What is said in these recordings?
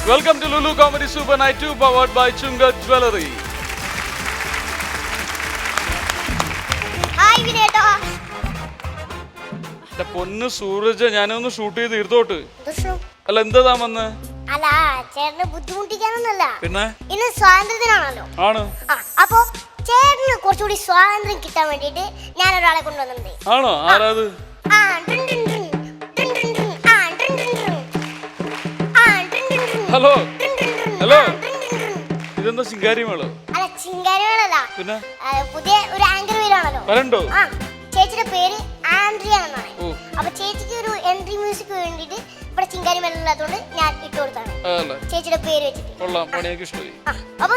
Welcome to Lulu Comedy Super Night 2 powered by Chunga Jewelry. Hi Vineta. The പൊന്നു സൂരജ് ഞാനൊന്ന് shoot ചെയ്ത് തീർത്തോട്ട്. അല്ല എന്താ വന്ന്? അല്ല ചേട്ടനെ ബുദ്ധിമുട്ടിക്കാനൊന്നല്ല. പിന്നെ ഇന്ന് സ്വാതന്ത്ര്യദിനാണല്ലോ. ആണ്. അപ്പോ ചേട്ടന് കുറച്ചുകൂടി സ്വാതന്ത്ര്യം കിട്ടാൻ വേണ്ടിയിട്ട് ഞാൻ ഒരാളെ കൊണ്ടുവന്നിട്ടുണ്ട്. ആണോ? ആരാത്? ഹലോ ഹലോ ഇതെന്താ ചിങ്കാരിമേളോ? അല്ല ചിങ്കാരിമേളല്ല. പിന്നെ പുതിയ ഒരു ആങ്കർ വരാണല്ലോ. വരണ്ടോ? ചേച്ചിയുടെ പേര് ആൻഡ്രിയ എന്നാണ്. അപ്പൊ ചേച്ചിക്ക് ഒരു എൻട്രി മ്യൂസിക് വേണ്ടിട്ട് ഇവിടെ ചിങ്കാരിമേള ഇല്ലാത്തതുകൊണ്ട് ഞാൻ ഇട്ട് കൊടുത്താണ് ചേച്ചിയുടെ പേര് വെച്ചിട്ട്. കൊള്ളാം, പണിയൊക്കെ ഇഷ്ടമായി. അപ്പൊ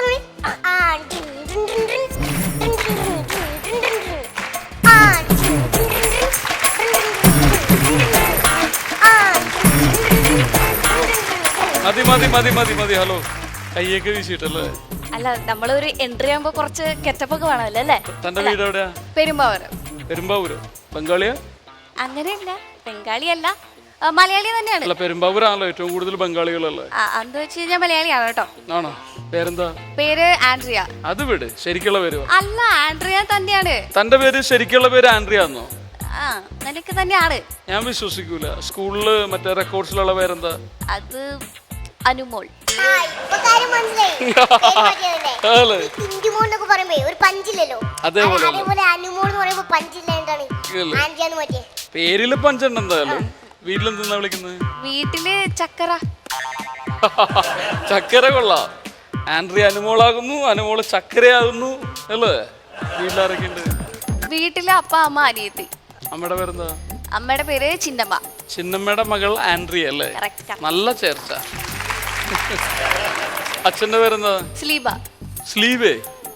മതി മതി മതി മതി മതി. ഹലോ കയ്യൊക്കെ വീശിട്ടല്ലേ? അല്ല നമ്മളൊരു എൻട്രി ആകുമ്പോ കുറച്ച് കെറ്റപ്പ് ഒക്കെ വേണമല്ലോ അല്ലേ? തന്റെ വീട് എവിടെയാ? പെരുമ്പാവൂരം. പെരുമ്പാവൂരോ? ബംഗാളിയാ? അങ്ങനെയല്ല, ബംഗാളിയല്ല, മലയാളി തന്നെയാണ്. അല്ല പെരുമ്പാവൂരാണല്ലോ ഏറ്റവും കൂടുതൽ ബംഗാളികളല്ലേ? എന്താ വെച്ച് കഴിഞ്ഞാൽ മലയാളിയാണ് കേട്ടോ. ആണോ? പേരെന്താ? പേര് ആൻഡ്രിയ. അത് വിട്, ശരിക്കുള്ള പേര്. അല്ല ആൻഡ്രിയ തന്നെയാണ്. തന്റെ പേര് ശരിക്കുള്ള പേര് ആൻഡ്രിയ ആണോ? നിനക്ക് തന്നെയാണ്. ഞാൻ വിശ്വസിക്കൂല. സ്കൂളില് മറ്റേ റെക്കോർഡ്സിലുള്ള പേരെന്താ? അത് അനുമോൾ. പേരില് പഞ്ചുണ്ട് എന്തായാലും. വീട്ടിലെന്താ വിളിക്കുന്നത്? വീട്ടില് ചക്കര. ചക്കര കൊള്ളാം. ആൻഡ്രിയ അനുമോളാകുന്നു, അനുമോള് ചക്കരയാകുന്നു അല്ലേ? വീട്ടിലാരൊക്കെ ഉണ്ട്? വീട്ടില് അപ്പ അമ്മ അനിയത്തി. അമ്മയുടെ പേരെന്താ? അമ്മയുടെ പേര് ചിന്നമ്മ. ചിന്നമ്മയുടെ മകൾ ആൻഡ്രിയ അല്ലേ? നല്ല ചേർച്ച. അച്ഛന്റെ പേരെന്താ? സ്ലീബ. സ്ലീവേ?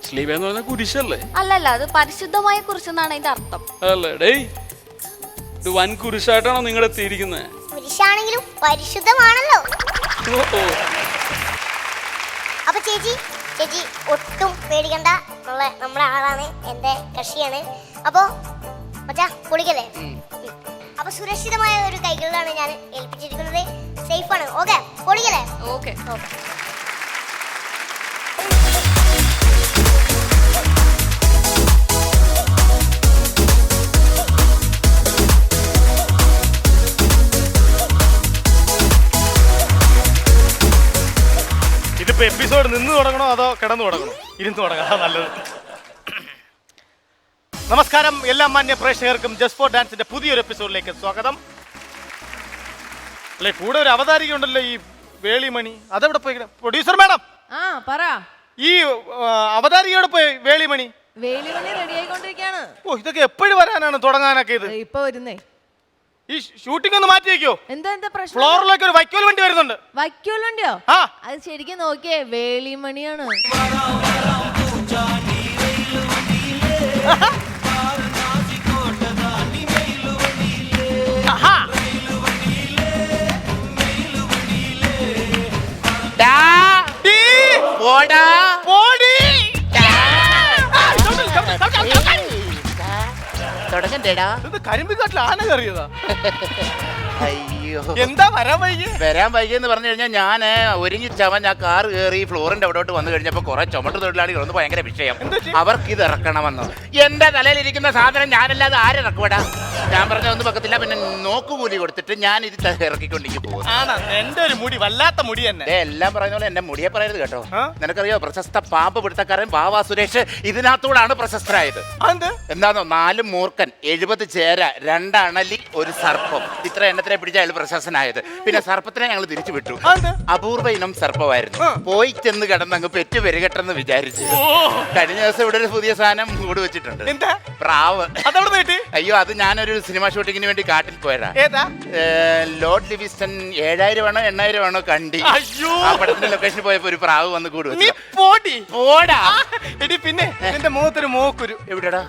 സ്ലീവ എന്ന് പറഞ്ഞാൽ കുരിശല്ലേ? അല്ലല്ല, അത് പരിശുദ്ധമായ കുരിശെന്നാണ് അതിന്റെ അർത്ഥം. അല്ലേ? ഡേയ് ഇത് വൻ കുരിശായിട്ടാണോ നിങ്ങളുടെ എത്തിയിരിക്കുന്നത്? കുരിശാണെങ്കിലും പരിശുദ്ധമാണല്ലോ. അപ്പൊ ചേച്ചി ചേച്ചി ഒട്ടും പേടിക്കണ്ട, നമ്മളെ ആളാണ്, എന്റെ കക്ഷിയാണ്. അപ്പൊ മച്ചാ പൊളിക്കല്ലേ? അപ്പൊ സുരക്ഷിതമായ ഒരു കൈകളിലാണ് ഞാൻ ഏൽപ്പിച്ചിരിക്കുന്നത്. സേഫ് ആണ്. ഓക്കെ പൊളിക്കല്ലേ? ഓക്കെ. ഇതിപ്പോ എപ്പിസോഡ് നിന്ന് തുടങ്ങണോ അതോ കിടന്നു തുടങ്ങണോ? ഇരുന്ന് തുടങ്ങാം, നല്ലത്. നമസ്കാരം എല്ലാ മാന്യ പ്രേക്ഷകർക്കും ജസ്റ്റ് ഫോർ ഡാൻസിന്റെ പുതിയൊരു എപ്പിസോഡിലേക്ക് സ്വാഗതം. അല്ലെ കൂടെ ഒരു അവതാരിക ഉണ്ടല്ലോ, ഈ വേളിമണി. അതെവിടെ പോയി? പ്രൊഡ്യൂസർ മാഡം പറ. ഈ അവതാരികയോടെ പോയി വേളിമണി. വേളിമണി റെഡി ആയിക്കൊണ്ടിരിക്കാണ്. ഓ ഇതൊക്കെ എപ്പോഴും വരാനാണ് തുടങ്ങാനൊക്കെ? ഇത് ഇപ്പൊ വരുന്നേ. ഈ ഷൂട്ടിംഗ് ഒന്ന് മാറ്റി വെക്കോ? എന്താ പ്രശ്നം? ഫ്ലോറിലേക്ക് ഒരു വൈക്കോൽ വണ്ടി വരുന്നുണ്ട്. വൈക്കോൽ വണ്ടിയോ? അത് ശരിക്കും നോക്കിയേ വേളിമണിയാണ്. കരിമ്പിക്കാട്ടിൽ ആന കയറിയതാ. അയ്യോ എന്താ വരാൻ വൈകിയെന്ന് പറഞ്ഞു കഴിഞ്ഞാൽ ഞാൻ ഒരുങ്ങി ചവൻ ഞാൻ കാർ കയറി ഫ്ലോറിന്റെ അവിടോട്ട് വന്നു കഴിഞ്ഞപ്പോ കുറെ ചുമട്ട് തൊഴിലാളികൾ ഒന്ന് ഭയങ്കര വിഷയം. അവർക്ക് ഇത് ഇറക്കണമെന്ന്. എന്റെ തലയിലിരിക്കുന്ന സാധനം ഞാനല്ലാതെ ആരിറക്കുവിടാ? ഞാൻ പറഞ്ഞ ഒന്നും പക്കത്തില്ല. പിന്നെ നോക്കുകൂലി കൊടുത്തിട്ട് ഞാൻ ഇത് ഇറക്കിക്കൊണ്ടിരിക്കും പോകും. എന്റെ ഒരു മുടി വല്ലാത്ത മുടി തന്നെ. എല്ലാം പറയുന്ന പോലെ എന്റെ മുടിയെ പറയരുത് കേട്ടോ. നിനക്കറിയോ പ്രശസ്ത പാമ്പ് പിടുത്തക്കാരൻ ബാവാ സുരേഷ് ഇതിനകത്തൂടാണ് പ്രശസ്തരായത്. എന്താന്നോ? 4 മൂർഖൻ, 70 ചേര, 2 അണലി, 1 സർപ്പം. ഇത്ര എണ്ണത്തിനെ പിടിച്ച അയാൾ പ്രശസ്തനായത്. പിന്നെ സർപ്പത്തിനെ ഞങ്ങൾ തിരിച്ചു വിട്ടു. അപൂർവ ഇനം സർപ്പമായിരുന്നു. പോയി ചെന്ന് കിടന്നങ്ങ് പെറ്റു പെരുകട്ടെന്ന് വിചാരിച്ചു. കഴിഞ്ഞ ദിവസം ഇവിടെ ഒരു പുതിയ സാധനം കൂട് വെച്ചിട്ടുണ്ട്. പ്രാവ്. അയ്യോ അത് ഞാനൊരു സിനിമ ഷൂട്ടിങ്ങിന് വേണ്ടി കാട്ടിൽ പോയതാ. ലോർഡ് ലിവിസ്റ്റൺ 7000 ആണോ 8000 ആണോ കണ്ടി. ആ പടത്തിന്റെ ലൊക്കേഷനിൽ പോയപ്പോ ഒരു പ്രാവ് വന്ന് കൂട് വെച്ചു. പിന്നെ എന്റെ മുഖത്തൊരു മോക്കുരു. എവിടെടാ?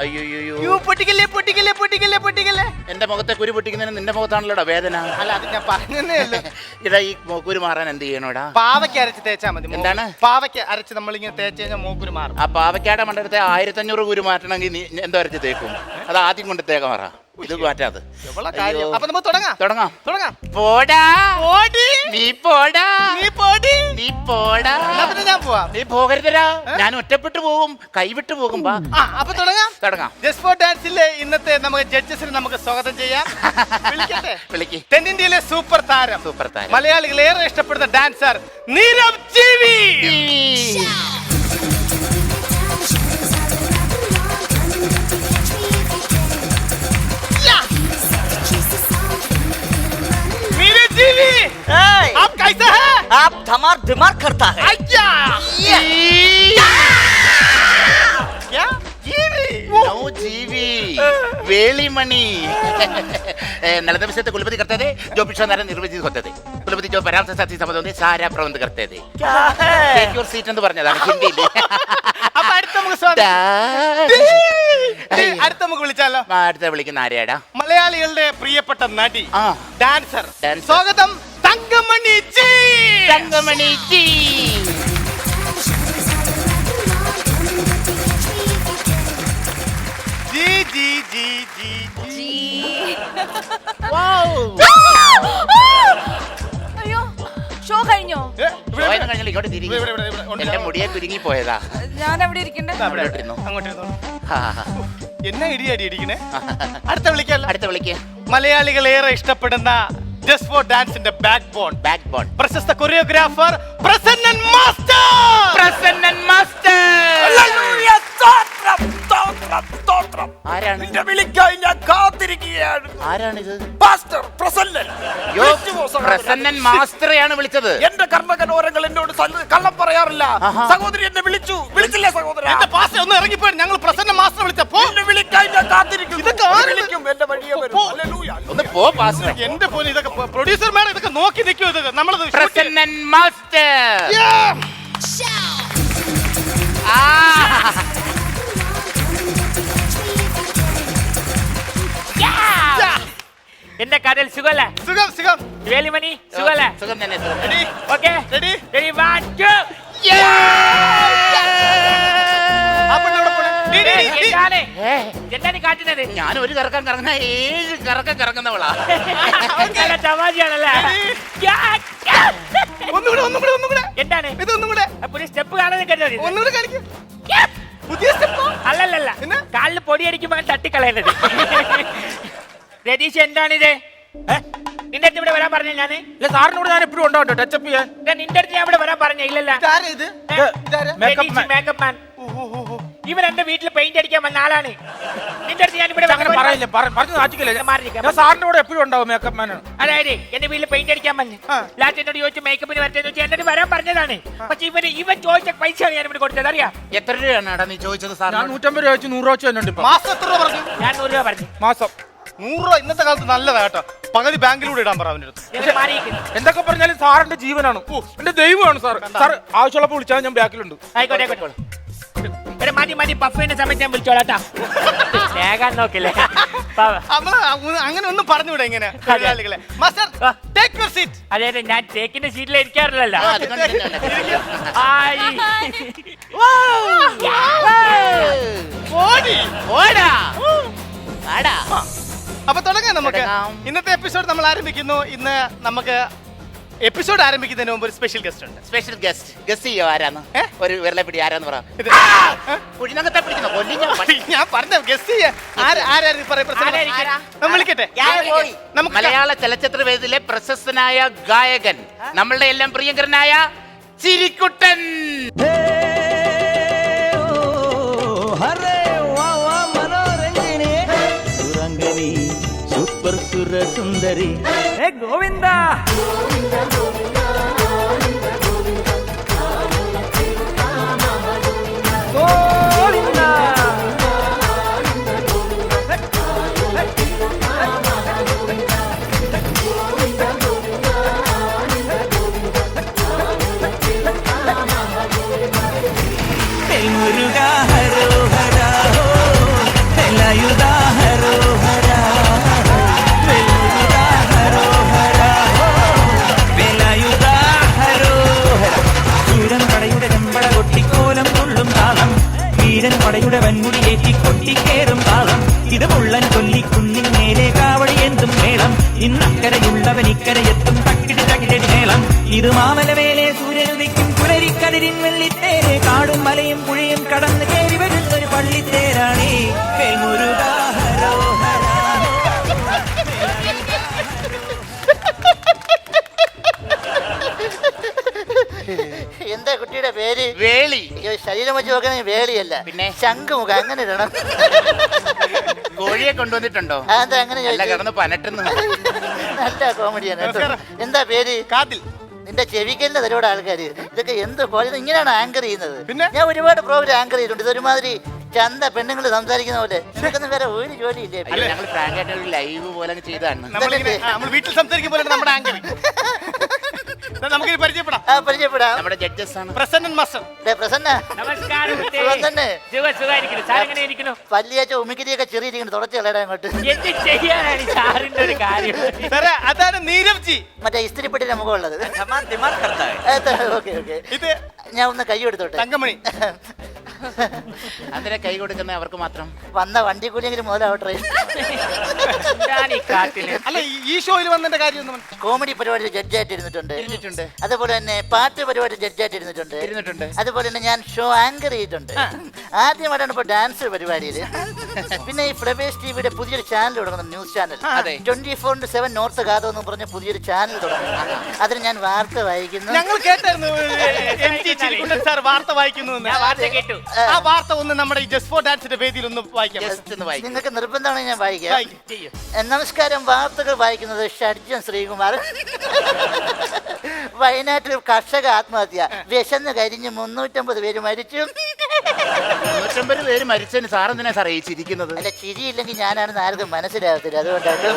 അയ്യോ പൊട്ടിക്കല്ലേ പൊട്ടിക്കല്ലേ പൊട്ടിക്കല്ലേ പൊട്ടിക്കല്ലേ. എന്റെ മുഖത്തെ കുരു പൊട്ടിക്കുന്നതിന് നിന്റെ മുഖത്താണല്ലോടാ വേദന. അല്ല അത് ഞാൻ പറഞ്ഞേ ഉള്ളൂ. ഇടാ ഈ മോക്കുരു മാറാൻ എന്ത് ചെയ്യണോടാ? പാവയ്ക്ക് അരച്ച് തേച്ചാ മതി. എന്താണ്? പാവയ്ക്ക് അരച്ച് നമ്മളിങ്ങനെ തേച്ച് കഴിഞ്ഞാൽ മോക്കുരു മാറും. ആ പാവയ്ക്കാടെ മണ്ഡലത്തെ 1500 കുരു മാറ്റണമെങ്കിൽ നീ എന്തോ അരച്ച് തേക്കും? അത് ആദ്യം കൊണ്ട് തേക്കാൻ പറ. ഇത് മാറ്റാത്. എവളെ കാര്യം. അപ്പൊ നമുക്ക് തുടങ്ങാം. പോടാ ഓടി. നീ പോടാ നീ പോടി. നീ പോടാ. എന്നാ പിന്നെ ഞാൻ പോവാം. നീ പോകരുതരാ, ഞാൻ ഒറ്റപ്പെട്ടു പോകും, കൈവിട്ടു പോകും. അപ്പൊ തുടങ്ങാം. ജസ്റ്റ് ഫോർ ഡാൻസിലെ ഇന്നത്തെ നമുക്ക് ജഡ്ജസിനെ നമുക്ക് സ്വാഗതം ചെയ്യാം. വിളിക്കട്ടെ? വിളിക്ക്. തെന്നിന്ത്യയിലെ സൂപ്പർ താരം, മലയാളികൾ ഏറെ ഇഷ്ടപ്പെടുന്ന ഡാൻസർ നീരവ് ജീവി. आप कैसा है? आप धमार दिमाग करता है। क्या? जीवी वेलिमणि नलंदा विषय कुलपति करते थे, जो पिछला नारा निर्वचित होते थे. कुलपति जो परामर्श साथी संबंधों में सारा प्रबंध करते थे. Take your seat എന്ന് പറഞ്ഞതാണ് ഹിന്ദിയിൽ. അപ്പൊ അടുത്ത നമുക്ക് വിളിച്ചാലോ? അടുത്ത വിളിക്കുന്ന ആരെയാടാ? മലയാളികളുടെ പ്രിയപ്പെട്ട നടി, ഡാൻസർ. സ്വാഗതം Thankamani G. Thankamani G. G G G G G. അയ്യോ, ഷോ കഴിഞ്ഞോ? കഴിഞ്ഞാൽ ഇങ്ങോട്ട് തിരികെ എന്റെ മുടിയെ കുരുങ്ങി പോയതാ. ഞാൻ എവിടെ ഇരിക്കണ്ടേ? അങ്ങോട്ടിരുന്നോ. എന്നെ ഇടിയടി ഇടിക്കണേ. അടുത്ത വിളിക്ക. മലയാളികൾ ഏറെ ഇഷ്ടപ്പെടുന്ന ജസ്റ്റ് ഫോർ ഡാൻസിന്റെ ബാക്ക് ബോൺ പ്രശസ്ത കൊറിയോഗ്രാഫർ പ്രസന്നൻ മാസ്റ്റർ. ആരാണ്? നിന്റെ വിളിക്കായി ഞാൻ കാത്തിരിക്കുകയാണ്. ആരാണിത്? പാസ്റ്റർ പ്രസന്നൻ. പ്രസന്നൻ മാസ്റ്ററെയാണ് വിളിച്ചത്. എന്റെ കർമ്മകനോരങ്ങൾ എന്നോട് കള്ളം പറയാറില്ല. സഹോദരി എന്നെ വിളിച്ചില്ലേ സഹോദരൻ? എന്റെ പാസ്റ്റർ ഒന്ന് ഇറങ്ങിപ്പോയി. ഞങ്ങൾ പ്രസന്ന മാസ്റ്റർ വിളിച്ചപ്പോ എന്റെ വിളിക്കായി ഞാൻ കാത്തിരിക്കും. വിളിക്കും, എന്റെ വഴിയെ വരും. ഹല്ലേലൂയ. ഒന്ന് പോ പാസ്റ്റർ. എന്റെ പോലെ ഇതൊക്കെ പ്രൊഡ്യൂസർ മേഡം ഇതൊക്കെ നോക്കി നിൽക്കും. ഇത് നമ്മളത് പ്രസന്നൻ മാസ്റ്റർ. എന്റെ കടൽ സുഖല്ല? സുഖം. വേലിമണി സുഖല്ല? സുഖം തന്നെ. Okay, ready. 1 2. എന്താണ് കാട്ടുന്നത്? ഞാൻ ഒരു കറക്കം കറങ്ങുന്ന 7 കറക്കം കറങ്ങുന്നവളാ. തമാശയാണല്ലേ? ഒന്നുകൂടെ. എന്താണ് ഇതൊന്നുകൂടെ. പുതിയ സ്റ്റെപ്പ് കാണാൻ കരുതരുത്. ഒന്നുകൂടെ കാണിക്കും. പുതിയ സ്റ്റെപ്പ് അല്ലല്ല, കാലിൽ പൊടിയടിക്കുമ്പോ തട്ടിക്കളയുന്നത്. രതീഷ് എന്താണിത്? നിന്റെ അടുത്ത് ഇവിടെ വരാൻ പറഞ്ഞ ഞാന്? സാറിനോട് ഞാൻ എപ്പോഴും ഉണ്ടാവും ടച്ചപ്പ് ചെയ്യാൻ. നിന്റെ അടുത്ത് ഞാൻ ഇവിടെ വരാൻ പറഞ്ഞ ഇല്ലല്ല. Makeup man. ഇവൻ എന്റെ വീട്ടിൽ പെയിന്റ് അടിക്കാൻ വന്ന ആളാണ്. നിന്റെ അടുത്ത് ഞാൻ ഇവിടെ പറയില്ല, പറഞ്ഞു നാട്ടിക്കല്ലേ. ഞാൻ സാറിന്റെ കൂടെ എപ്പോഴും ഉണ്ടാവും മേക്കപ്പ് മാൻ. അതായത് എന്റെ വീട്ടിൽ പെയിന്റ് അടിക്കാൻ വന്നു. ലാസ്റ്റ് എന്നോട് ചോദിച്ചു മേക്കപ്പിന് വരട്ടെ ചോദിച്ചു. എന്നിട്ട് വരാൻ പറഞ്ഞതാണ്. പക്ഷെ ഇവൻ ചോദിച്ച പൈസയാണ് ഞാൻ ഇവിടെ കൊടുത്തത്. അറിയാം എത്ര രൂപയാണ് നീ ചോദിച്ചത്? സാർ ഞാൻ 150 രൂപ വെച്ച് 100 രൂപ വെച്ച് മാസം എത്ര രൂപ പറഞ്ഞു? ഞാൻ 100 രൂപ പറഞ്ഞു. മാസം 100 രൂപ ഇന്നത്തെ കാലത്ത് നല്ലതാ കേട്ടോ. പകുതി ബാങ്കിലൂടെ ഇടാൻ പറ അവൻ്റെ അടുത്ത്. എന്തൊക്കെ പറഞ്ഞാലും സാറിന്റെ ജീവനാണ്, എന്റെ ദൈവമാണ് സാർ. സാർ ആവശ്യമുള്ളപ്പോൾ വിളിച്ചാൽ ഞാൻ ബാക്കിലുണ്ട്. ആയിക്കോട്ടെ. മതി പഫിന്റെ സമയത്ത് ഞാൻ വിളിച്ചോളാട്ടാ. വേഗം നോക്കില്ലേ? അങ്ങനെ ഒന്നും പറഞ്ഞൂടെ ഇങ്ങനെ തൊഴിലാളികളെ. Master take your seat. അതെ, ഞാൻ ടേക്കിന്റെ സീറ്റിൽ ഇരിക്കാറില്ലല്ലോ. അപ്പൊ തുടങ്ങാം നമുക്ക്. ഇന്നത്തെ എപ്പിസോഡ് നമ്മൾ ആരംഭിക്കുന്നു. ഇന്ന് നമുക്ക് എപ്പിസോഡ് ആരംഭിക്കുന്നതിന് മുമ്പ് ഒരു സ്പെഷ്യൽ ഗസ്റ്റ് ഉണ്ട്. സ്പെഷ്യൽ ഗസ്റ്റ് ചെയ്യോ? ആരാന്ന്? ഒരു വിരലെ പിടി ആരാന്ന് പറ. ഞാൻ പറഞ്ഞ ഗസ്റ്റ് വിളിക്കട്ടെ. മലയാള ചലച്ചിത്ര വേദിയിലെ പ്രശസ്തനായ ഗായകൻ, നമ്മളുടെ എല്ലാം പ്രിയങ്കരനായ ചിരിക്കുട്ടൻ. സൂപ്പർ സുര സുന്ദരി ഗോവിന്ദ. പടയുടെ വൻമുടി ഏറ്റി കൊട്ടിക്കേറും താളം. ഇത് മുള്ളൻ കൊല്ലിക്കുന്നിൻ നേരെ കാവടി എന്തും മേളം ഇന്നക്കരയുള്ളവൻ ഇക്കരയെത്തും തക്കിടി തകിടടി മേളം ഇത് മാമലവേലെ സൂര്യനുദിക്കും പുലരിക്കതിരിൻ വെള്ളിത്തേരെ കാടും മലയും പുഴയും കടന്ന് കയറി വരുന്നൊരു പള്ളിത്തേരാണേ വേൽമുരുകാ എന്താ കുട്ടിയുടെ പേര്? വേളി. ശരീരം വെച്ച് നോക്കണേ വേളിയല്ല, പിന്നെ ശംഖുമുഖം. അങ്ങനെ ഇടണം. കോഴിയെ കൊണ്ടുവന്നിട്ടുണ്ടോ? അതെന്താ അങ്ങനെ കിടന്ന് പനട്ടുന്നു. നല്ല കോമഡിയാണ് കേട്ടോ. എന്താ പേര്? കാതിൽ. നിന്റെ ചെവിക്കലിന്റെ തരോട് ആൾക്കാര് ഇതൊക്കെ എന്ത് കോളേജ് ഇങ്ങനെയാണ് ആങ്കർ ചെയ്യുന്നത്? പിന്നെ ഞാൻ ഒരുപാട് പ്രോഗ്രാം ആങ്കർ ചെയ്തിട്ടുണ്ട്. ഇതൊരുമാതിരി ചന്ത പെണ്ണുങ്ങൾ സംസാരിക്കുന്ന പോലെ. ഇതൊക്കെ വേറെ ഒരു ജോലിയില്ലേ? ഞങ്ങൾ ഫ്രാങ്ക് ആയിട്ട് ഒരു ലൈവ് പോലെ ചെയ്താണ്. നമ്മൾ വീട്ടിൽ സംസാരിക്കുമ്പോൾ നമ്മുടെ ആങ്കർ. നമുക്ക് പരിചയപ്പെടാം. പരിചയപ്പെടാം. നമ്മുടെ ജഡ്ജസ് ആണ്. പ്രസന്നൻ മാസ്റ്റർ. പ്രസന്ന നമസ്കാരം. തന്നെ പല്ലിയാച്ച ഉമിക്കരിയൊക്കെ ചെറിയിരിക്കുന്നു. തുടച്ചു കളയടാ അങ്ങോട്ട്. എന്ത് ചെയ്യാനാണ് സാറിന്റെ ഒരു കാര്യം? അതാണ് നീരവ് ജി. മറ്റേ ഇസ്തിരിപ്പെട്ടിന്റെ മുഖമുള്ളത്. Okay okay. ഇത് ഞാൻ ഒന്ന് കൈ എടുത്തോട്ടെ. തങ്കമണി. അതിനെ കൈ കൊടുക്കുന്ന അവർക്ക് മാത്രം. വന്ന വണ്ടി കൂലിയെങ്കിലും മുതലാവട്ടെ. അല്ല ഈ ഷോയിൽ വന്നതിന്റെ കാര്യം കോമഡി പരിപാടി ജഡ്ജായിട്ട് ഇരുന്നിട്ടുണ്ട്. അതുപോലെ തന്നെ പാട്ട് പരിപാടി ജഡ്ജായിട്ട് ഇരുന്നിട്ടുണ്ട്. അതുപോലെ തന്നെ ഞാൻ ഷോ ആങ്കർ ചെയ്തിട്ടുണ്ട്. ആദ്യമായിട്ടാണ് ഇപ്പൊ ഡാൻസ് പരിപാടിയിൽ. പിന്നെ ഈ ഫ്ലവേഴ്സ് ടിവിയുടെ പുതിയൊരു ചാനൽ തുടങ്ങുന്നു, ന്യൂസ് ചാനൽ. 24/7 നോർത്ത് ഗാഥോ എന്ന് പറഞ്ഞ പുതിയൊരു ചാനൽ തുടങ്ങുന്നു. അതിന് ഞാൻ വാർത്ത വായിക്കുന്നു. ഞങ്ങൾ കേട്ടായിരുന്നു സാർ വാർത്ത വായിക്കുന്നു. ആ വാർത്ത ഒന്ന് നമ്മുടെ ഈ ജസ്റ്റ് ഫോർ ഡാൻസിന്റെ വേദിയിൽ ഒന്ന് വായിക്കാം. നിങ്ങൾക്ക് നിർബന്ധമാണെങ്കിൽ ഞാൻ വായിക്കാം. നമസ്കാരം. വാർത്തകൾ വായിക്കുന്നത് ഷഡ്ജൻ ശ്രീകുമാർ. വയനാട്ടിൽ കർഷക ആത്മഹത്യ. വിശന്ന് കരിഞ്ഞ് 350 പേര് മരിച്ചു. 350 പേര് മരിച്ചതിന് സാറെന്തിനാ സാർ ഈ ചിരിക്കുന്നത്? അല്ല, ചിരിയില്ലെങ്കിൽ ഞാനാണെന്ന് ആർക്കും മനസ്സിലാകത്തില്ല. അതുകൊണ്ടാണ്.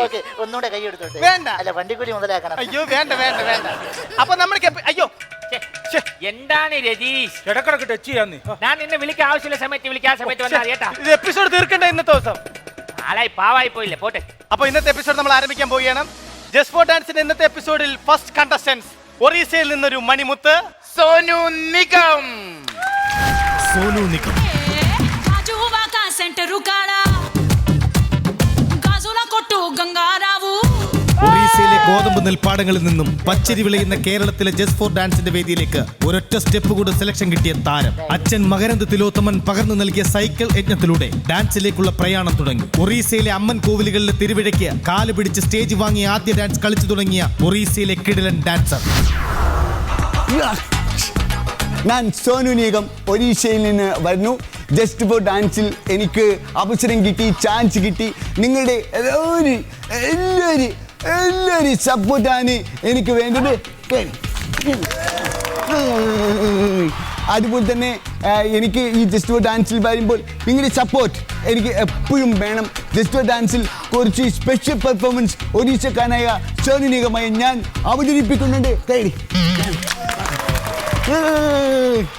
ഓക്കെ, ഒന്നുകൂടെ കൈ എടുത്തോട്ടെ. വേണ്ട. അല്ല, വണ്ടിക്കൂലി മുതലാക്കണം. അയ്യോ വേണ്ട വേണ്ട വേണ്ട. അപ്പൊ നമ്മൾക്ക് അയ്യോ എന്താണ് രതീഷ് ഇടക്കിടക്ക് ടച്ച് ചെയ്യാൻ ഞാൻ നിന്നെ വിളിക്കാൻ ആവശ്യമുള്ള സമയത്ത് വിളിക്കാൻ സമയത്ത് വന്നാൽ അറിയട്ടാ. ഇത് എപ്പിസോഡ് തീർക്കണ്ട ഇന്നത്തെ ദിവസം. ആളായി പാവായി പോയില്ലേ, പോട്ടെ. അപ്പൊ ഇന്നത്തെ എപ്പിസോഡ് നമ്മൾ ആരംഭിക്കാൻ പോവുകയാണ്. ജസ്റ്റ് ഫോർ ഡാൻസിന്റെ ഇന്നത്തെ എപ്പിസോഡിൽ ഫസ്റ്റ് കണ്ടസ്റ്റൻസ് ഒറീസയിൽ നിന്നൊരു മണിമുത്ത് സോനു നിഗം. സോനു നിഗം ഒറീസയിലെ ഗോതമ്പ് നെൽപ്പാടങ്ങളിൽ നിന്നും പച്ചരി വിളയുന്ന കേരളത്തിലെ ജസ്റ്റ് ഫോർ ഡാൻസിന്റെ വേദിയിലേക്ക് ഒരൊറ്റ സ്റ്റെപ്പ് കൂടെ സെലക്ഷൻ കിട്ടിയ താരം. അച്ഛൻ മകരന്ദ തിലോത്തമൻ പകർന്നു നൽകിയ സൈക്കിൾ യജ്ഞത്തിലൂടെ ഡാൻസിലേക്കുള്ള പ്രയാണം തുടങ്ങി. ഒറീസയിലെ അമ്മൻ കോവിലുകളിലെ തിരുവിഴയ്ക്ക് കാല് പിടിച്ച് സ്റ്റേജ് വാങ്ങി ആദ്യ ഡാൻസ് കളിച്ചു തുടങ്ങിയ ഒറീസയിലെ കിടിലൻ ഡാൻസർ. ഞാൻ സോനു നിഗം ഒറീസയിൽ നിന്ന് വരുന്നു. ജസ്റ്റ് ഫോർ ഡാൻസിൽ എനിക്ക് അവസരം കിട്ടി, ചാൻസ് കിട്ടി. നിങ്ങളുടെ എല്ലാവരും സപ്പോർട്ടാണ് എനിക്ക് വേണ്ടത്. അതുപോലെ തന്നെ എനിക്ക് ഈ ജസ്റ്റ് ഫോർ ഡാൻസിൽ വരുമ്പോൾ നിങ്ങളുടെ സപ്പോർട്ട് എനിക്ക് എപ്പോഴും വേണം. ജസ്റ്റ് ഫോർ ഡാൻസിൽ കുറച്ച് സ്പെഷ്യൽ പെർഫോമൻസ് ഒറീസക്കാരനായ സോനു നിഗമായി ഞാൻ അവതരിപ്പിക്കുന്നുണ്ട്.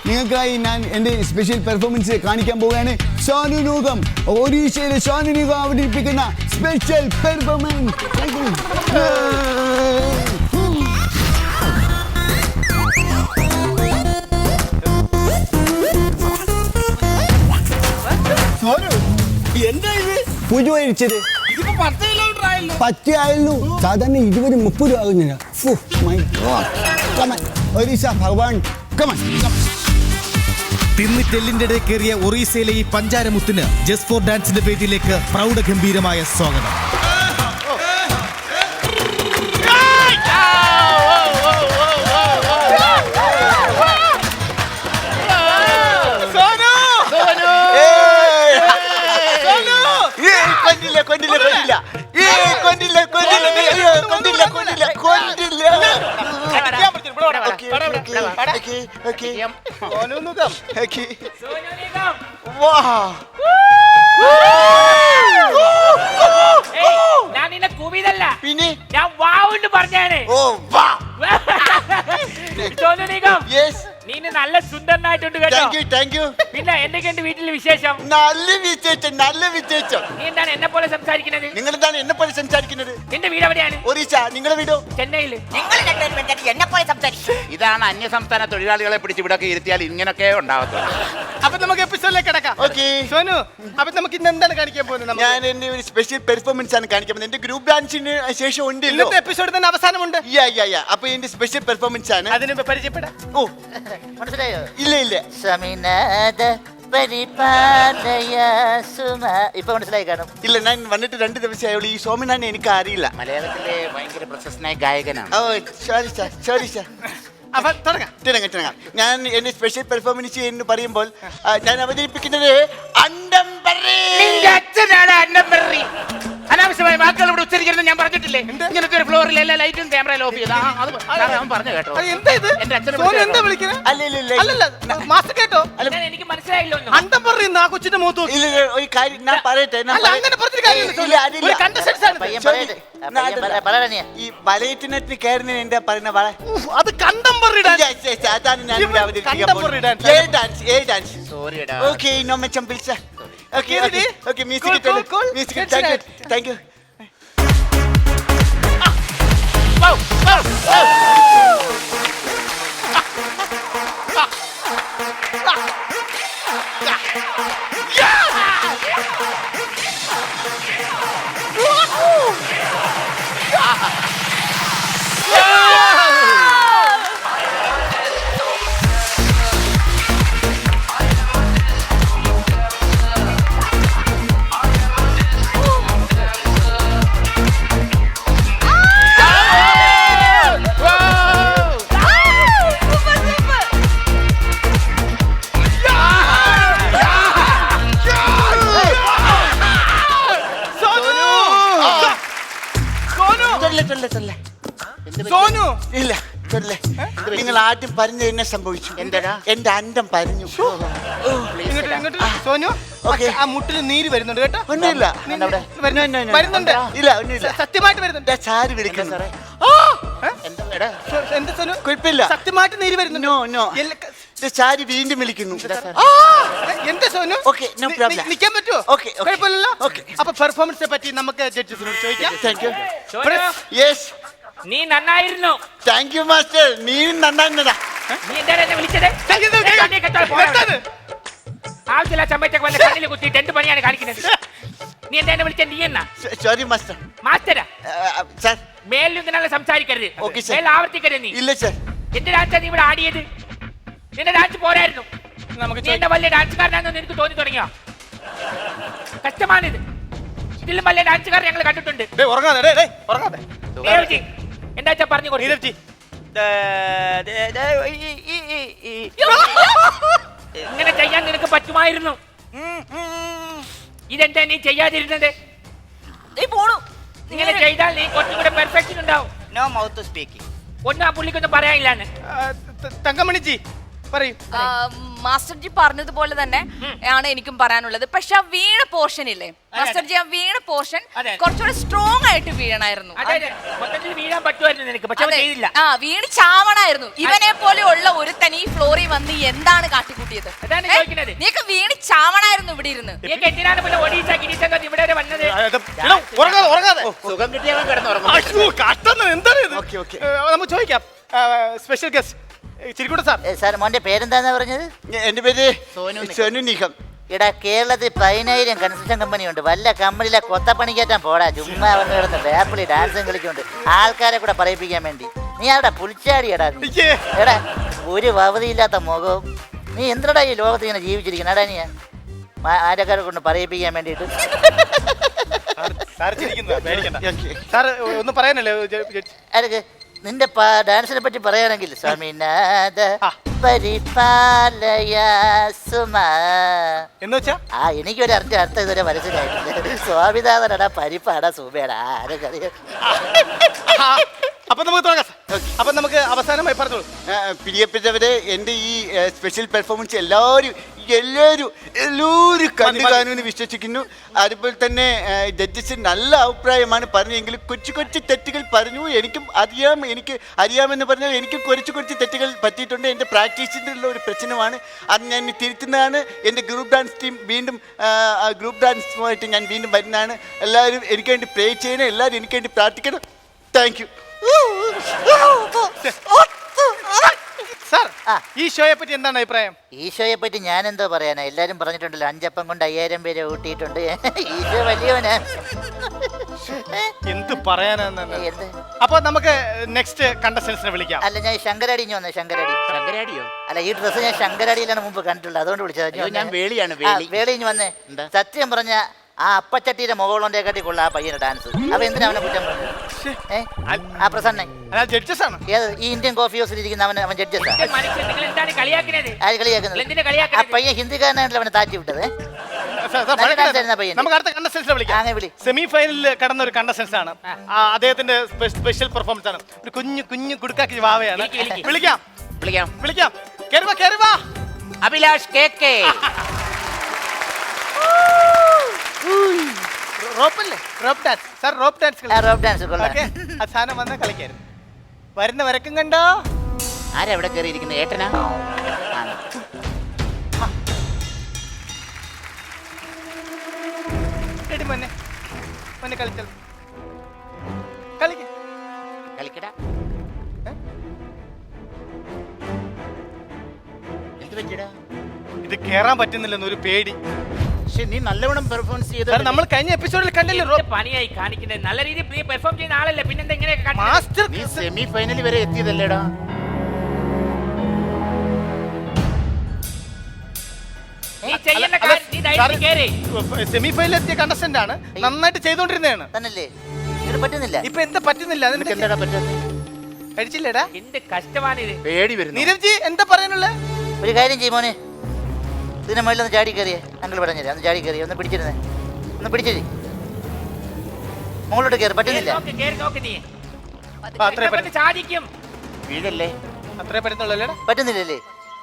നിങ്ങൾക്കായി ഞാൻ എൻ്റെ സ്പെഷ്യൽ പെർഫോമൻസ് കാണിക്കാൻ പോവുകയാണ്. സോനു നിഗം, ഒറീസയിലെ സോനു നിഗം അവതരിപ്പിക്കുന്ന സ്പെഷ്യൽ പെർഫോമൻസ്. എന്താ ഇത് പുതുവരിച്ചത്? 10 ആയിരുന്നു. സാധാരണ 20-30 ആകുന്നില്ല. ഒറീസ ഭഗവാൻ, തിന്നിട്ടെല്ലിന്റെ ഇടയിൽ കയറിയ ഒറീസയിലെ ഈ പഞ്ചാരമുത്തിന് ജസ്റ്റ് ഫോർ ഡാൻസിന്റെ വേദിയിലേക്ക് പ്രൗഢഗംഭീരമായ സ്വാഗതം. ഞാൻ നിന്നെ കൂവിയതല്ല, പിന്നെ ഞാൻ വാവുണ്ട് പറഞ്ഞാണ്. സോനു നിഗം, നീ നല്ല സുന്ദരനായിട്ടുണ്ട് കേട്ടോ. പിന്നെ എന്തൊക്കെയുണ്ട് വീട്ടിലെ വിശേഷം? നല്ല വിശേഷം. നീ എന്താണ് എന്നെ പോലെ സംസാരിക്കുന്നത്? നിങ്ങൾ എന്താണ് എന്നെ പോലെ സംസാരിക്കുന്നത്? നിന്റെ വീട് എവിടെയാണ്? ഒറീസ. നിങ്ങളുടെ വീടോ? ചെന്നൈയിൽ. ഇതാണ് അന്യ സംസ്ഥാന തൊഴിലാളികളെ പിടിച്ച് ഇവിടെ ഇരുത്തിയാൽ ഇങ്ങനൊക്കെ ഉണ്ടാവത്തുള്ളൂ. അപ്പൊ നമുക്ക് എപ്പിസോഡ് എപ്പിസോഡിലേക്ക് കിടക്കാം. സോനു, അപ്പൊ നമുക്ക് ഇന്ന് എന്താണ് കാണിക്കാൻ പോകുന്നത്? ഞാൻ എന്റെ ഒരു സ്പെഷ്യൽ പെർഫോമൻസ് ആണ് കാണിക്കാൻ പോകുന്നത്. എന്റെ ഗ്രൂപ്പ് ഡാൻസിന് ശേഷം ഉണ്ട്. ഇന്നത്തെ എപ്പിസോഡ് തന്നെ അവസാനമുണ്ട്. അപ്പൊ എന്റെ സ്പെഷ്യൽ പെർഫോമൻസ് ആണ്. അതിന് പരിചയപ്പെടാം. ഓ മനസ്സിലായോ? ഇല്ല സമീനാഥ പരിപാലയ സുമ. ഇപ്പൊ മനസ്സിലായി കാണും. ഇല്ല, ഞാൻ വന്നിട്ട് 2 ദിവസമായുള്ളൂ. ഈ സോമനാനെ എനിക്ക് അറിയില്ല. മലയാളത്തിലെ ഭയങ്കര പ്രശസ്തനായ ഗായകനാണ്. ഓ സോറി സാർ. അപ്പൊ തുടങ്ങാം. ഞാൻ എന്റെ സ്പെഷ്യൽ പെർഫോമൻസ് എന്ന് പറയുമ്പോൾ ഞാൻ അവതരിപ്പിക്കുന്നത് അണ്ടം പറ. അച്ഛനാണ് അന്നംപറി. അനാവശ്യമായ വാക്കുകൾ ഇവിടെ ഉച്ചരിക്കരുത് ഞാൻ പറഞ്ഞിട്ടില്ലേ? ഇങ്ങനത്തെ ഒരു ഫ്ലോറിൽ എല്ലാ ലൈറ്റും ക്യാമറയിൽ ഓഫ് ചെയ്താ അവൻ പറഞ്ഞു കേട്ടോ. എന്താ ഇത്? എന്റെ അച്ഛനെ എന്താ വിളിക്കുന്നത്? അല്ലല്ല മാസ്റ്റർ കേട്ടോ? എനിക്ക് മനസ്സിലായില്ലോ. അണ്ടം പറയുന്ന ആ കൊച്ചിന്റെ മൂത്തു. ഇല്ല, ഒരു കാര്യം ഞാൻ പറയട്ടെ. അങ്ങനെ പറഞ്ഞൊരു കാര്യമില്ല. ഈ വലയറ്റിനകത്ത് കയറുന്നതിന് എന്താ പറയുന്ന വള? അത് കണ്ടംപററി ഡാൻസ്. അതാണ് ഞാൻ കണ്ടംപററി ഡാൻസ്. സോറിയടാ. ഓക്കെ, നോ മെച്ചം പിടിച്ച. Okay, music thank you. Sonu, ഇല്ല, നിങ്ങൾ ആദ്യം പറഞ്ഞു എന്നെ സംഭവിച്ചു. എന്റെ അണ്ടം പറഞ്ഞു. സോനു, ആ മുട്ടിൽ നീര് വരുന്നുണ്ട് കേട്ടോ. ഒന്നുമില്ല, വരുന്നുണ്ട്. ഇല്ല, ഒന്നുമില്ല. സത്യമായിട്ട് വരുന്നുണ്ട്. സാരി വിളിക്കുന്നു. എന്താ സോനു? കുഴപ്പമില്ല, സത്യമായിട്ട് നീര് വരുന്നുണ്ട്. സാരി വീണ്ടും വിളിക്കുന്നു. എന്താ സോനു? നിൽക്കാൻ പറ്റുമോ? കുഴപ്പമില്ലല്ലോ. അപ്പൊ പെർഫോമൻസിനെ പറ്റി നമുക്ക് ജഡ്ജസിനോട് ചോദിക്കാം. Thank you. യെസ്, നീ നന്നായിരുന്നു. Thank you master. നീ നന്നായിരുന്നടാ. നീ എന്താണ് എന്നെ വിളിച്ചത്? ആവശ്യമില്ല സമയത്തൊക്കെ വന്ന് കണ്ണിൽ കുത്തിയിട്ട് എന്ത് പണിയാണ് കാണിക്കുന്നത്? നീ എന്താ എന്നെ വിളിച്ചത്? നീ എന്നാ? Sorry master. മാസ്റ്ററാ? സാർ, മേലിൽ ഇങ്ങനെയുള്ള സംസാരിക്കരുത്. മേൽ ആവർത്തിക്കരുത്. നീ ഇല്ല സാർ. എന്റെ ഡാൻസാ നീ ഇവിടെ ആടിയത്? നിന്റെ ഡാൻസ് പോരായിരുന്നു. നീ എന്റെ വലിയ ഡാൻസുകാരനാണെന്ന് എനിക്ക് തോന്നി തുടങ്ങിയോ? കഷ്ടമാണിത്. ഇതിലും വലിയ ഡാൻസുകാർ ഞങ്ങൾ കണ്ടിട്ടുണ്ട്. എന്താ വെച്ചാ പറഞ്ഞു കൊടുത്തു. ഇങ്ങനെ ചെയ്യാൻ നിനക്ക് പറ്റുമായിരുന്നു. ഇതെന്താ നീ ചെയ്യാതിരുന്നത്? ഇങ്ങനെ ചെയ്താൽ നീ കുറച്ചുകൂടെ പെർഫെക്ഷൻ ഉണ്ടാവും. No mouth speaking. ഒന്നും ആ പുള്ളിക്കൊന്നും പറയാനില്ലാന്ന്. തങ്കമണിജി പറയും. മാസ്റ്റർജി പറഞ്ഞതുപോലെ തന്നെ ആണ് എനിക്കും പറയാനുള്ളത്. പക്ഷെ ആ വീണ പോർഷൻ ഇല്ലേ മാസ്റ്റർജി, ആ വീണ പോർഷൻ കുറച്ചുകൂടെ സ്ട്രോങ് ആയിട്ട് വീണായിരുന്നു. വീഴാൻ പറ്റുമായിരുന്നു നിനക്ക്, പക്ഷെ ആ വീണ് ചാവണായിരുന്നു. ഇവനെ പോലെ ഉള്ള ഒരു തനി ഫ്ലോറിൽ വന്ന് എന്താണ് കാട്ടിക്കൂട്ടിയത്? നീക്ക് വീണ് ചാവണായിരുന്നു ഇവിടെ ഇരുന്ന്. എന്തിനാണ് പിന്നെ ഒഡീസ ഗിരീശ ഇവിടെ വരെ വന്നത്? സുഖം കിട്ടിയവൻ കിടന്നുറങ്ങും. നമുക്ക് ചോദിക്കാം. സ്പെഷ്യൽ ഗസ്റ്റ് സാർ, മോന്റെ പേരെന്താന്നാ പറഞ്ഞത്? എന്റെ പേര് സോനു നിഗം. എടാ, കേരളത്തിൽ 10,000 കൺസ്ട്രക്ഷൻ കമ്പനി ഉണ്ട്. വല്ല കമ്പനിയിലെ കൊത്തപ്പണി കയറ്റാൻ പോടാ. ചുമ്മാ വന്ന് കിടന്ന് വേപ്പിളി ഡാൻസും കളിച്ചുണ്ട് ആൾക്കാരെ കൂടെ പറയിപ്പിക്കാൻ വേണ്ടി. നീ ആടാ പുളിച്ചാടിയടാ. എടാ, ഒരു വവതിയില്ലാത്ത മുഖവും. നീ എന്തിനാ ഈ ലോകത്ത് ഇങ്ങനെ ജീവിച്ചിരിക്കണം? എടാ, നീ ആരക്കാരെ കൊണ്ട് പറയിപ്പിക്കാൻ വേണ്ടിട്ട്. ഒന്നും പറയാനല്ലേ? നിന്റെ ഡാൻസിനെ പറ്റി പറയുകയാണെങ്കിൽ സ്വാമിനാഥ പരിപാലയ സുമ എന്ന് വെച്ചാ എനിക്കൊരു അർത്ഥം ഇതുവരെ മനസ്സിലായിട്ടില്ല. സ്വാമിനാഥനടാ പരിപ്പാടാ സുമേടാ ആരൊക്കെ. അപ്പൊ നമുക്ക് തുടങ്ങാം. അപ്പൊ നമുക്ക് അവസാനമായി പറഞ്ഞോളൂ. പ്രിയപ്പെട്ടവരെ, എന്റെ ഈ സ്പെഷ്യൽ പെർഫോമൻസ് എല്ലാവരും കണ്ടു കാണുമെന്ന് വിശ്വസിക്കുന്നു. അതുപോലെ തന്നെ ജഡ്ജസ് നല്ല അഭിപ്രായമാണ് പറഞ്ഞെങ്കിലും കൊച്ചു തെറ്റുകൾ പറഞ്ഞു. എനിക്ക് അറിയാമെന്ന് പറഞ്ഞാൽ എനിക്ക് കുറച്ച് തെറ്റുകൾ പറ്റിയിട്ടുണ്ട്. എൻ്റെ പ്രാക്ടീസിൻ്റെ ഉള്ള ഒരു പ്രശ്നമാണ്. അത് ഞാൻ തിരുത്തുന്നതാണ്. എൻ്റെ ഗ്രൂപ്പ് ഡാൻസ് ടീം വീണ്ടും ഗ്രൂപ്പ് ഡാൻസുമായിട്ട് ഞാൻ വീണ്ടും വരുന്നതാണ്. എല്ലാവരും എനിക്ക് വേണ്ടി പ്രേ ചെയ്യണം. എല്ലാവരും എനിക്ക് വേണ്ടി പ്രാർത്ഥിക്കണം. Thank you. സാർ ആ. ഈ ഷോയെ പറ്റി എന്താണ് അഭിപ്രായം? ഈ ഷോയെ പറ്റി ഞാൻ എന്തോ പറയാനാ, എല്ലാരും പറഞ്ഞിട്ടുണ്ടല്ലോ 5 അപ്പം കൊണ്ട് 5000 പേരെ ഊട്ടിയിട്ടുണ്ട്. ഈ ഷോ വലിയവനാ. എന്ത് പറയാനാന്ന്. എന്ത്? അപ്പൊ നമുക്ക് നെക്സ്റ്റ് കണ്ടസ്റ്റൻസിനെ വിളിക്കാം. അല്ല, ഞാൻ ശങ്കരാടി ഇനി വന്നേ. ശങ്കരാടിയോ? അല്ല, ഈ ഡ്രസ്സ് ഞാൻ ശങ്കരാടിയിലാണ് മുമ്പ് കണ്ടിട്ടുള്ളത്, അതുകൊണ്ട് വിളിച്ചത്. ഞാൻ വേളിയാണ്, വേളി ഇനി വന്നേ. സത്യം പറഞ്ഞ ആ അപ്പച്ചട്ടിയുടെ മുകളോണ്ടേ കാട്ടി കൊള്ള ആ പയ്യന്റെ ഡാൻസ്. അപ്പൊ എന്തിനാ അവനെ കുറ്റം പറഞ്ഞത്? ആ പ്രസന്നെ ജഡ്ജസ് ആണ്. ഏത് ഈ ഇന്ത്യൻ കോഫി ഹൗസിൽ ഇരിക്കുന്ന അവൻ ജഡ്ജസാ? നിങ്ങൾ എന്താണ് കളിയാക്കുന്നത്? ആര് കളിയാക്കുന്നത്? ആ പയ്യൻ ഹിന്ദിക്കാരനായിട്ടല്ല അവനെ താറ്റി വിട്ടത്. നല്ല ഡാൻസ് ആയിരുന്നു ആ പയ്യൻ. നമുക്ക് അടുത്ത കണ്ടസ്റ്റൻസിനെ വിളിക്കാം. സെമി ഫൈനലിൽ കടന്ന ഒരു കണ്ടസ്റ്റൻസ് ആണ്. അദ്ദേഹത്തിന്റെ സ്പെഷ്യൽ പെർഫോമൻസ് ആണ്. ഒരു കുഞ്ഞു കുടുക്കാക്കി വാവയാണ്. വിളിക്കാം. കേറുവാ. അഭിലാഷ് KK. റോപ്പ് ഡാൻസ് സാധനം വന്ന് കളിക്കായിരുന്നു. വരുന്ന വരക്കും കണ്ടോ? ആരാ എവിടെ കയറിയിരിക്കുന്നത്? ഏട്ടനാ? മോനെ കളിക്കടാ. എന്ത് പറ്റിയടാ? ഇത് കേറാൻ പറ്റുന്നില്ലെന്ന് ഒരു പേടി. പക്ഷെ നീ നല്ലവണ്ണം പെർഫോമൻസ് ചെയ്തു. നമ്മൾ കഴിഞ്ഞ എപ്പിസോഡിൽ കണ്ടില്ലേ? പണിയായി കാണിക്കുന്നത്. നല്ല രീതിയിൽ പെർഫോം ചെയ്യുന്ന ആളല്ലേ, പിന്നെന്താ ഇങ്ങനെ മാസ്റ്റർ? നീ സെമി ഫൈനൽ വരെ എത്തിയതല്ലേടാ? സെമി ഫൈനലിൽ എത്തിയ കണ്ടസ്റ്റന്റ് ആണ്. നന്നായിട്ട് ചെയ്തോണ്ടിരുന്നതാണ്. പറ്റുന്നില്ല. ഇപ്പൊ എന്താ പറ്റുന്നില്ല? എന്താടാ പറ്റുന്നത്? കഴിച്ചില്ലേടാ? എന്ത് കഷ്ടമാണിത്. പേടി വരുന്നു. നീരവ് ജി എന്താ പറയാനുള്ളത്? ഒരു കാര്യം ചെയ്യും മോനെ, ഇതിന്റെ മുകളിൽ ഒന്ന് ചാടി കയറിയേ. അങ്കിൾ പറഞ്ഞുതരാം. ഒന്ന് ചാടി കയറിയ, ഒന്ന് പിടിച്ചിരുന്നേ. ഒന്ന് പിടിച്ചിരി. മുകളിലോട്ട് കയറി. പറ്റുന്നില്ല. പറ്റുന്നില്ലല്ലേ?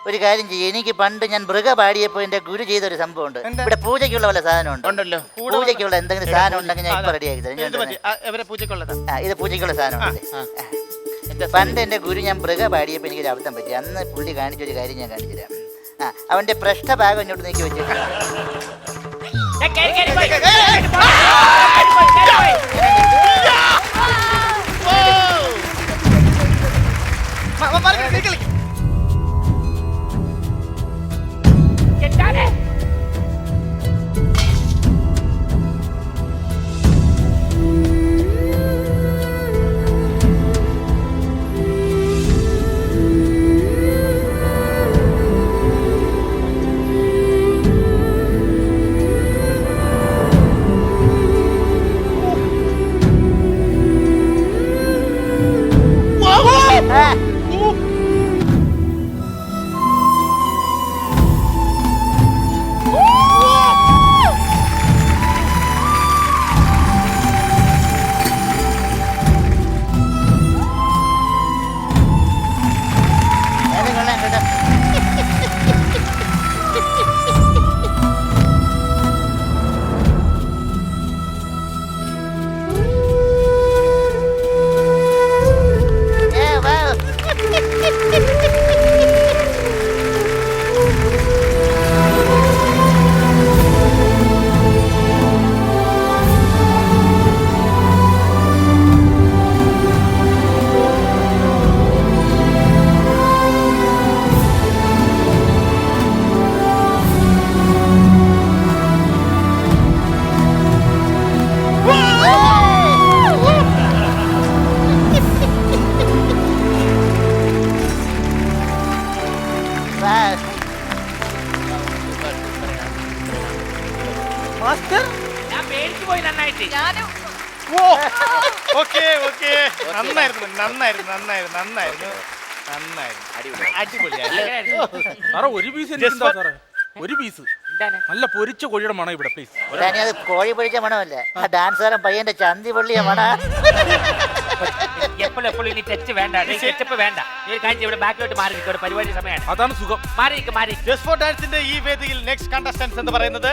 ഒരു കാര്യം ചെയ്യും. എനിക്ക് പണ്ട് ഞാൻ മൃഗ പാടിയപ്പോ എന്റെ ഗുരു ചെയ്ത ഒരു സംഭവം ഉണ്ട്. ഇവിടെ പൂജയ്ക്കുള്ള വല്ല സാധനം ഉണ്ടല്ലോ? പൂജയ്ക്കുള്ള എന്തെങ്കിലും സാധനം ഉണ്ടെങ്കിൽ ഞാൻ ഇപ്പൊ റെഡി ആക്കി തരാം. ഇത് പൂജയ്ക്കുള്ള സാധനം ഉണ്ട്. പണ്ട് എന്റെ ഗുരു ഞാൻ മൃഗ പാടിയപ്പോ എനിക്കൊരു അബദ്ധം പറ്റി. അന്ന് പുള്ളി കാണിച്ചൊരു കാര്യം ഞാൻ കാണിച്ചു തരാം. അവന്റെ പൃഷ്ഠഭാഗം ഇങ്ങോട്ട് നീക്കി വെച്ചു. ഒരു പീസ് നല്ല പൊരിച്ച കോഴിയുടെ മണം ഇവിടെ പ്ലീസ്. അത് കോഴി പൊരിച്ച മണമല്ല, ആ ഡാൻസുകാരൻ പയ്യന്റെ ചന്തി പൊള്ളിയ മണ. എപ്പോഴും ഇനി ടെസ്റ്റ് വേണ്ട, വേണ്ട. ഇവിടെ ബാക്കിലോട്ട് മാറി നിൽക്കും, പരിപാടി സമയമാണ്. അതാണ് സുഖം. മാറി. ജസ്റ്റ് ഫോർ ഡാൻസിന്റെ ഈ വേദിയിൽ നെക്സ്റ്റ് കണ്ടസ്റ്റൻസ് എന്ന് പറയുന്നത്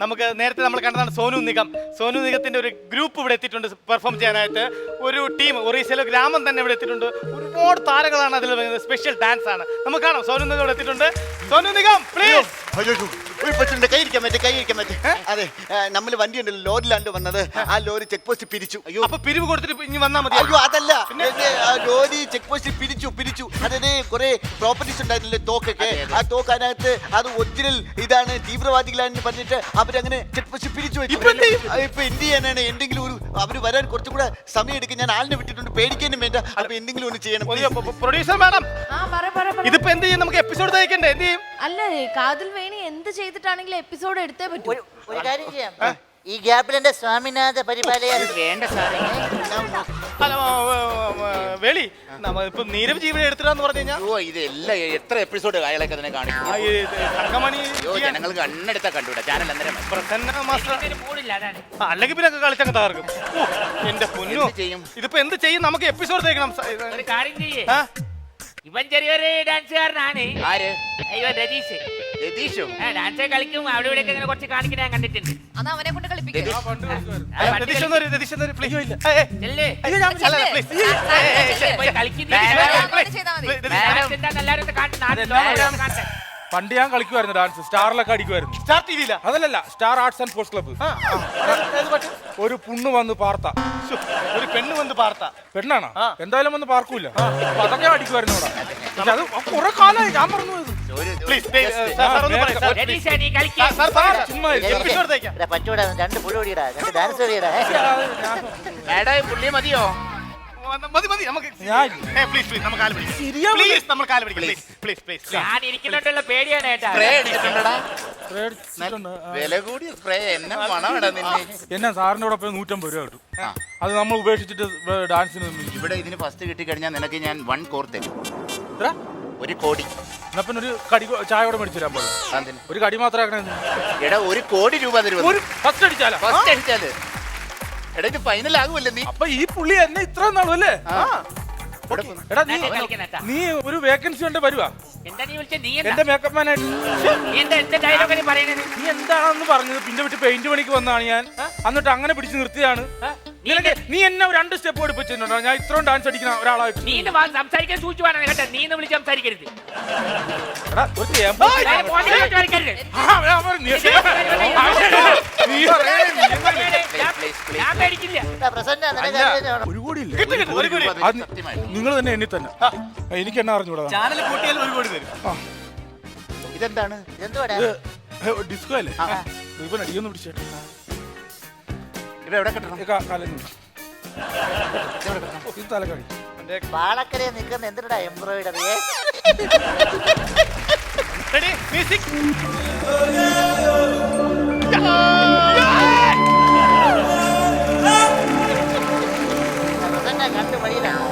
നമുക്ക് നേരത്തെ നമ്മൾ കണ്ടതാണ് സോനു നിഗം. സോനു നിഗത്തിന്റെ ഒരു ഗ്രൂപ്പ് ഇവിടെ എത്തിയിട്ടുണ്ട് പെർഫോം ചെയ്യാനായിട്ട്. ഒരു ടീം, ഒറീസയിലെ ഗ്രാമം തന്നെ ഇവിടെ എത്തിയിട്ടുണ്ട്. ഒരുപാട് താരങ്ങളാണ് അതിൽ. സ്പെഷ്യൽ ഡാൻസ് ആണ്. നമുക്ക് കാണാം. സോനു നിഗം ഇവിടെ എത്തിയിട്ടുണ്ട്. സോനു നിഗം പ്ലീസ്. പ്രസിഡന്റ് കൈ ഇരിക്കാൻ പറ്റും അതെ നമ്മൾ വണ്ടി ഉണ്ടല്ലോ ലോറിലാണ്ട് വന്നത് ആ ലോറി ചെക്ക് പോസ്റ്റ് പിരിച്ചു. അയ്യോ അപ്പൊ പിരിവ് കൊടുത്തിട്ട് ഇനി വന്നാ മതി. അയ്യോ അതല്ല ആ ലോറി ചെക്ക് പോസ്റ്റ് പിരിച്ചു അതായത് കുറെ പ്രോപ്പർട്ടീസ് ഉണ്ടായിരുന്നില്ലേ തോക്കൊക്കെ ആ തോക്ക് അതിനകത്ത് അത് ഒറിജിനൽ ഇതാണ് തീവ്രവാദികളാണെന്ന് പറഞ്ഞിട്ട് അവരങ്ങനെ ചെക്ക് പോസ്റ്റ് പിരിച്ചു വെച്ചു. ഇപ്പൊ എന്ത് ചെയ്യാനാണ്? എന്തെങ്കിലും ഒരു അവര് വരാൻ കുറച്ചും കൂടെ സമയം എടുക്കും. ഞാൻ ആളിനെ വിട്ടിട്ടുണ്ട്, പേടിക്കാനും വേണ്ട. അപ്പൊ എന്തെങ്കിലും ഒന്ന് ചെയ്യണം. പ്രൊഡ്യൂസർ മാഡം ആ പറ ഇതിപ്പോ എന്ത് ചെയ്യും? നമുക്ക് എപ്പിസോഡ് തയ്ക്കണ്ടേ? എന്ത് ചെയ്യും? അല്ല കാതിൽ വേണി എന്ത് ചെയ്തിട്ടാണെങ്കിലും എപ്പിസോഡ് എടുത്തേ പറ്റൂ. ഒരു കാര്യം ചെയ്യാം, ഈ ഗ്യാപ്പിൽ എന്റെ സ്വാമിനാഥ പരിപാലയ വേണ്ട സാറേ. ഹലോ വേളി ഇപ്പൊ നീരവ് ജീവനെ എടുത്തിട്ടാന്ന് പറഞ്ഞു കഴിഞ്ഞാൽ ഇത് എല്ലാം എത്ര എപ്പിസോഡ് അയാളൊക്കെ അതിനെ കാണിക്കും. ജനങ്ങൾക്ക് കണ്ണെടുത്താ കണ്ടുവിടാ ചാനൽ അന്നേരം പ്രസന്ന മാസ്റ്റർ മൂടില്ല അതാണ്. അല്ലെങ്കിൽ പിന്നെ കളിച്ചങ്ങ് തകർക്കും. എന്റെ പൊന്നു ചെയ്യും. ഇതിപ്പോ എന്ത് ചെയ്യും? നമുക്ക് എപ്പിസോഡ് തേക്കണം. ഒരു കാര്യം ചെയ്യേ, ഇവൻ ചെറിയൊരു ഡാൻസുകാരനാണ്. ആര്? ഇവൻ രതീഷ്. രതീഷോ? ഡാൻസ് കളിക്കും അവിടെ ഇവിടെ ഇങ്ങനെ കുറച്ച് കാണിക്കുന്ന ഞാൻ കണ്ടിട്ടുണ്ട്. അത് അവനെ കൊണ്ട് കളിപ്പിക്കും. പണ്ട് ഞാൻ കളിക്കുമായിരുന്നു ഡാൻസ്, സ്റ്റാറിലൊക്കെ അടിക്കുമായിരുന്നു. സ്റ്റാർ ടിവിയില അതല്ല, star arts and sports club. ഒരു പുണ്ണ് വന്ന് പാർത്ത, ഒരു പെണ്ണ് വന്ന് പാർത്ത. പെണ്ണാണോ? എന്തായാലും വന്ന് പാർക്കൂല. അപ്പൊ അതൊക്കെ അടിക്കുമായിരുന്നു അവിടെ. പക്ഷെ അത് കുറെ കാലമായി ഞാൻ പറഞ്ഞു പോയത്. പറ്റൂടാ, രണ്ട് പുഴ ഓടിയടാ, രണ്ട് ഡാൻസ് ഓടിയടാ. മേഡം പുള്ളി മതിയോ? ഞാൻ ഇരിക്കുന്നുണ്ടുള്ള പേടിയാണ് ഏട്ടാ. വില കൂടിയ സ്പ്രേ എന്നെ മണമിടാ നിന്നെ. എന്നാ സാറിന്റെ കൂടെ 150 രൂപ കിട്ടും. അത് നമ്മൾ ഉപേക്ഷിച്ചിട്ട് ഡാൻസിന് ഇവിടെ ഇതിന് ഫസ്റ്റ് കിട്ടിക്കഴിഞ്ഞാൽ നിനക്ക് ഞാൻ 1 കോടി തരും. 1 കോടി. എന്നാ പിന്നെ ഒരു കടി ചായ കൂടെ മേടിച്ചു തരാൻ പോലെ. ഒരു കടി മാത്രം എടാ 1 കോടി രൂപ തരും. ഫസ്റ്റ് അടിച്ചാലോ? ഫസ്റ്റ് അടിച്ചാല് എടാ ഇത് ഫൈനൽ ആകുമല്ലേ നീ? അപ്പൊ ഈ പുള്ളി എന്നെ ഇത്ര നാളല്ലേ? എടാ നീ ഒരു വേക്കൻസി കൊണ്ട് വരുവാ എന്താ നീ വിളിച്ച? നീ എന്റെ മേക്കപ്പ് മാനായിട്ട്. നീ എന്താണെന്ന് പറഞ്ഞത്? പിന്നെ വിട്ട് പെയിന്റ് പണിക്ക് വന്നതാണ് ഞാൻ. എന്നിട്ട് അങ്ങനെ പിടിച്ച് നിർത്തിയാണ്. നീ എന്നെ 2 സ്റ്റെപ്പ് പഠിപ്പിച്ചിട്ടുണ്ടോ? ഞാൻ ഇത്രയും ഡാൻസ് അടിക്കുന്ന ഒരാളായിട്ട്. നീ സംസാരിക്കാൻ സൂചിച്ചു വേണം കേട്ടോ. നീ വിളിച്ച് സംസാരിക്കരുത്. നിങ്ങൾ തന്നെ എണ്ണി തന്നെ. എനിക്ക് എന്നെ അറിഞ്ഞൂടാ. ചാനൽ കൂട്ടിയാൽ 1 കോടി തരും. ഇതെന്താണ്? ഡിസ്കോ അല്ലേ? ഇവൻ അടിയൊന്നും പിടിച്ചേട്ടാ. എവിടെ കിട്ടണം? തലക്കടി പാളക്കരയെ നിൽക്കുന്ന എന്തിനാ എംബ്രോയിഡറിയെ? കണ്ടു വഴിയിലാണ്.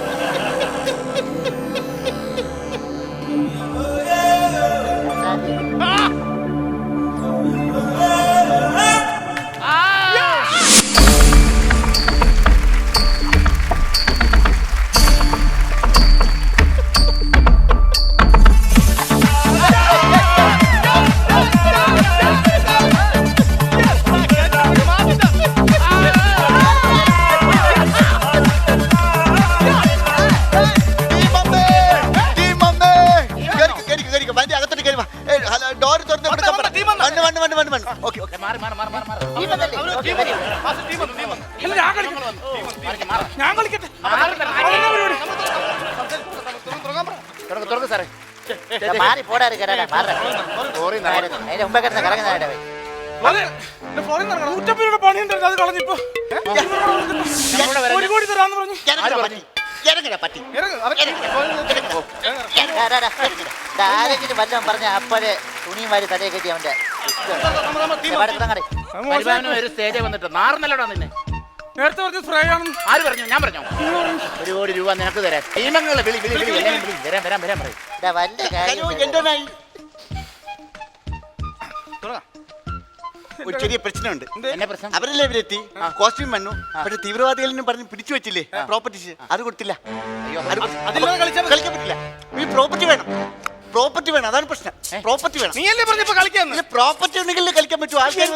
ഞാൻ കളിക്കട്ടെ. മാറി പോടാറ് അതിന്റെ മുമ്പേ കിടന്ന് കറങ്ങുന്ന പണിയുണ്ടായിരുന്നു, അത് കളഞ്ഞിപ്പോ 1 കോടി തരാന്ന് പറഞ്ഞു. ആരെങ്കിലും വല്ലതും പറഞ്ഞ അപ്പോഴേ തുണിയും വാരി തലയെ കെട്ടി അവന്റെ ഒരു സ്റ്റേജ് വന്നിട്ട് നാർന്നല്ലോടാ നിന്നെ. നേരത്തെ പറഞ്ഞ സ്പ്രേ ആണെന്ന് ആര് പറഞ്ഞു? ഞാൻ പറഞ്ഞോ? 1 കോടി രൂപ നിനക്ക് തരാം. ടീമങ്ങളെ വിളി വരാൻ പറയും. ഒരു ചെറിയ പ്രശ്നമുണ്ട്. അവരല്ലേ ഇവരെത്തി കോസ്റ്റ്യൂം വന്നു, പക്ഷെ തീവ്രവാദികളെന്നും പറഞ്ഞ് പിടിച്ചു വെച്ചില്ലേ പ്രോപ്പർട്ടീസ്, അത് കൊടുത്തില്ല. കളിക്കാൻ പറ്റില്ല. ഈ പ്രോപ്പർട്ടി വേണം, പ്രോപ്പർട്ടി വേണം, അതാണ് പ്രശ്നം. പ്രോപ്പർട്ടി വേണം. നീ അല്ലേ പറഞ്ഞപ്പോ കളിക്കാൻ? പ്രോപ്പർട്ടി ഉണ്ടെങ്കിൽ കളിക്കാൻ പറ്റൂ. ആൾക്കാർ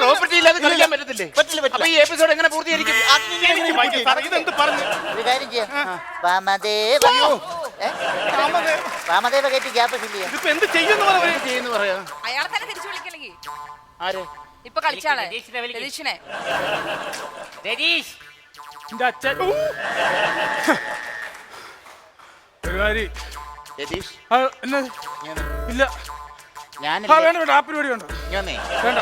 പ്രോപ്പർട്ടി ഇല്ലാതെ കളിക്കാൻ പറ്റത്തില്ലേ? പറ്റില്ല. അപ്പൊ ഈ എപ്പിസോഡ് എങ്ങനെ പൂർത്തീകരിക്കും? ഒരു കാര്യം ചെയ്യാം. വാമദേവ വാമദേവ കയറ്റി ഗ്യാപ്പ് ഫില്ല് ചെയ്യാം. ഇതിപ്പോ എന്ത് ചെയ്യുന്നു പറയാ അയാളെ തന്നെ തിരിച്ചു വിളിക്കണമെങ്കിൽ ആര് ഇപ്പൊ കളിച്ചാളെ രതീഷിനെ വിളിക്ക്. രതീഷിനെ. രതീഷ് എന്റെ അച്ഛൻ ഒരു കാര്യം. രതീഷ് ആ, എന്നാ? ഇല്ല ഞാൻ ആ വേണ്ട വേണ്ട ആ പരിപാടി വേണ്ട വന്നേ വേണ്ട.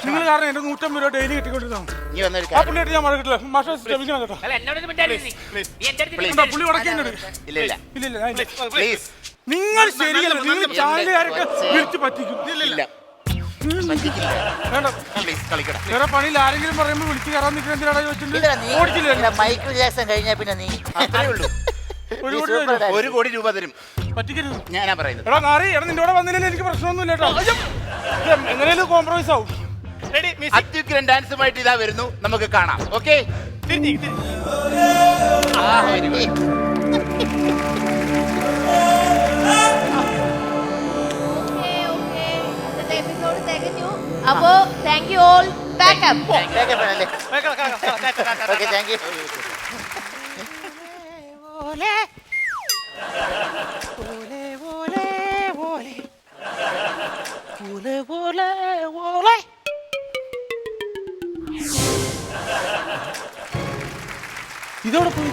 നിങ്ങൾ കാരണം എന്റെ 150 രൂപ ഡെയിലി കിട്ടിക്കൊണ്ടിരുന്നു. നീ വന്നൊരു ആ കാര്യം പുള്ളിയായിട്ട് ഞാൻ മഴക്കില്ല മാഷ ക്ഷമിക്കണം കേട്ടോ. അല്ല എന്നോട് മിണ്ടാതിരി. നീ എൻ്റെ അടുത്ത് എന്താ പുള്ളി ഉടക്കേണ്ടത്? ഇല്ല ഇല്ല ഇല്ല ഇല്ല ഞാൻ ഇല്ല. പ്ലീസ് നിങ്ങൾ ശരിയല്ല. നിങ്ങൾ ചാനലുകാരൊക്കെ വിളിച്ച് പറ്റിക്കും. ഇല്ല പറ്റിക്കില്ല വേണ്ട പ്ലീസ് കളിക്കടാ വേറെ പണിയിൽ ആരെങ്കിലും പറയുമ്പോൾ വിളിച്ച് കയറാൻ നിൽക്കുന്ന എന്തിനാണ് ചോദിച്ചിട്ടുണ്ട്? ഇല്ല, നീ ഓടിച്ചില്ല മൈക്കിൾ ജാക്സൺ കഴിഞ്ഞാ പിന്നെ നീ അത്രേ ഉള്ളൂ ഒരു കോടി സൂപ്പർ തരും. 1 കോടി രൂപ തരും പറ്റിക്കരുത്. ഞാനാ പറയുന്നത് എടാ നാറി എടാ നിന്റെ കൂടെ വന്നില്ലെങ്കിൽ എനിക്ക് പ്രശ്നമൊന്നുമില്ല കേട്ടോ. എങ്ങനെയാലും കോംപ്രമൈസ് ആവും. റെഡി അത്യുഗ്രൻ ഡാൻസുമായിട്ട് ഇതാ വരുന്നു നമുക്ക് കാണാം ഓക്കെ എപ്പിസോഡ് തികഞ്ഞു. അപ്പോ താങ്ക് യു ഓൾ. ബാക്കപ്പ്. വേഗപ്പെടല്ലേ. Okay thank you. ഇതോടെ പോയി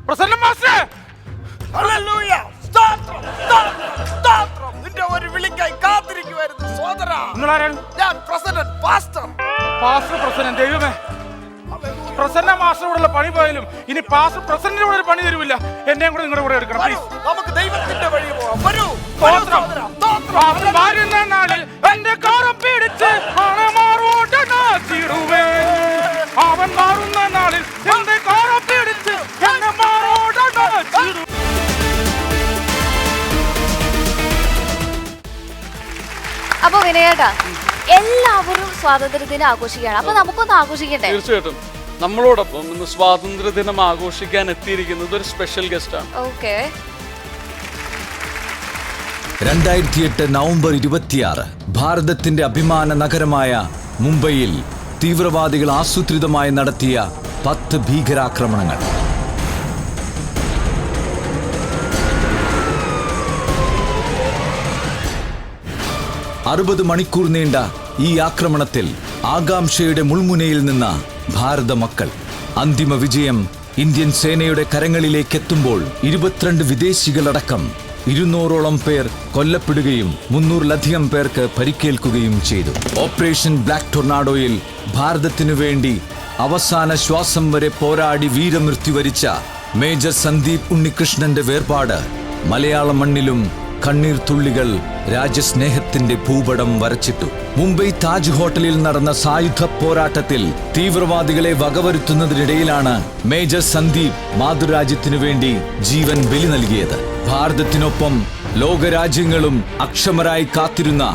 പ്രസന്ന മാസ്റ്റർ നിന്റെ ഒരു വിളിക്കായി കാത്തിരിക്കുവായിരുന്നു സോദര. നിങ്ങളാരാണ്? ഞാൻ പ്രസിഡന്റ് പാസ്റ്റർ. Pastor president. ദൈവമേ പ്രസന്ന മാസ്റ്ററോടുള്ള പണി പോയാലും ഇനി പാസ്റ്റർ പ്രസിഡന്റിന്റെ കൂടെ ഒരു പണി തരുമില്ല. എന്നെയും കൂടെ നിങ്ങളുടെ കൂടെ എടുക്കണം പ്ലീസ്. നമുക്ക് ദൈവത്തിന്റെ വഴി പോവാം. വരൂ അവൻ വരുന്ന നാളിൽ എന്റെ കാറം പിടിച്ച് മാറുന്ന നാളിൽ എന്റെ കാറം പിടിച്ച് എന്നെ മാറോട. അപ്പൊ വിനയേട്ടാ എല്ലാവരും സ്വാതന്ത്ര്യദിനം ആഘോഷിക്കുകയാണ്. അപ്പൊ നമുക്കൊന്ന് ആഘോഷിക്കണ്ടേ? തീർച്ചയായിട്ടും നമ്മളോടൊപ്പം ഇന്ന് സ്വാതന്ത്ര്യ ദിനം ആഘോഷിക്കാൻ എത്തിയിരിക്കുന്നത് ഒരു സ്പെഷ്യൽ ഗസ്റ്റ് ആണ്. ഓക്കെ. 2008 നവംബർ 26 ഭാരതത്തിന്റെ അഭിമാന നഗരമായ മുംബൈയിൽ തീവ്രവാദികൾ ആസൂത്രിതമായി നടത്തിയ 10 ഭീകരാക്രമണങ്ങൾ. മണിക്കൂർ നീണ്ട ഈ ആക്രമണത്തിൽ ആകാംക്ഷയുടെ മുൾമുനയിൽ നിന്ന ഭാരത മക്കൾ. അന്തിമ വിജയം ഇന്ത്യൻ സേനയുടെ കരങ്ങളിലേക്ക് എത്തുമ്പോൾ 22 വിദേശികളടക്കം 200ഓളം പേർ കൊല്ലപ്പെടുകയും 300ലധികം പേർക്ക് പരിക്കേൽക്കുകയും ചെയ്തു. ഓപ്പറേഷൻ ബ്ലാക്ക് ടൊർണാഡോയിൽ ഭാരതത്തിനു വേണ്ടി അവസാന ശ്വാസം വരെ പോരാടി വീരമൃത്യു വരിച്ച മേജർ സന്ദീപ് ഉണ്ണികൃഷ്ണന്റെ വേർപാട് മലയാള മണ്ണിലും കണ്ണീർ തുള്ളികൾ രാജ്യസ്നേഹത്തിന്റെ ഭൂപടം വരച്ചിട്ടു. മുംബൈ താജ് ഹോട്ടലിൽ നടന്ന സായുധ പോരാട്ടത്തിൽ തീവ്രവാദികളെ വകവരുത്തുന്നതിനിടയിലാണ് മേജർ സന്ദീപ് മാതൃരാജ്യത്തിനു വേണ്ടി ജീവൻ ബലി നൽകിയത്. ഭാരതത്തിനൊപ്പം ലോകരാജ്യങ്ങളും അക്ഷമരായി കാത്തിരുന്ന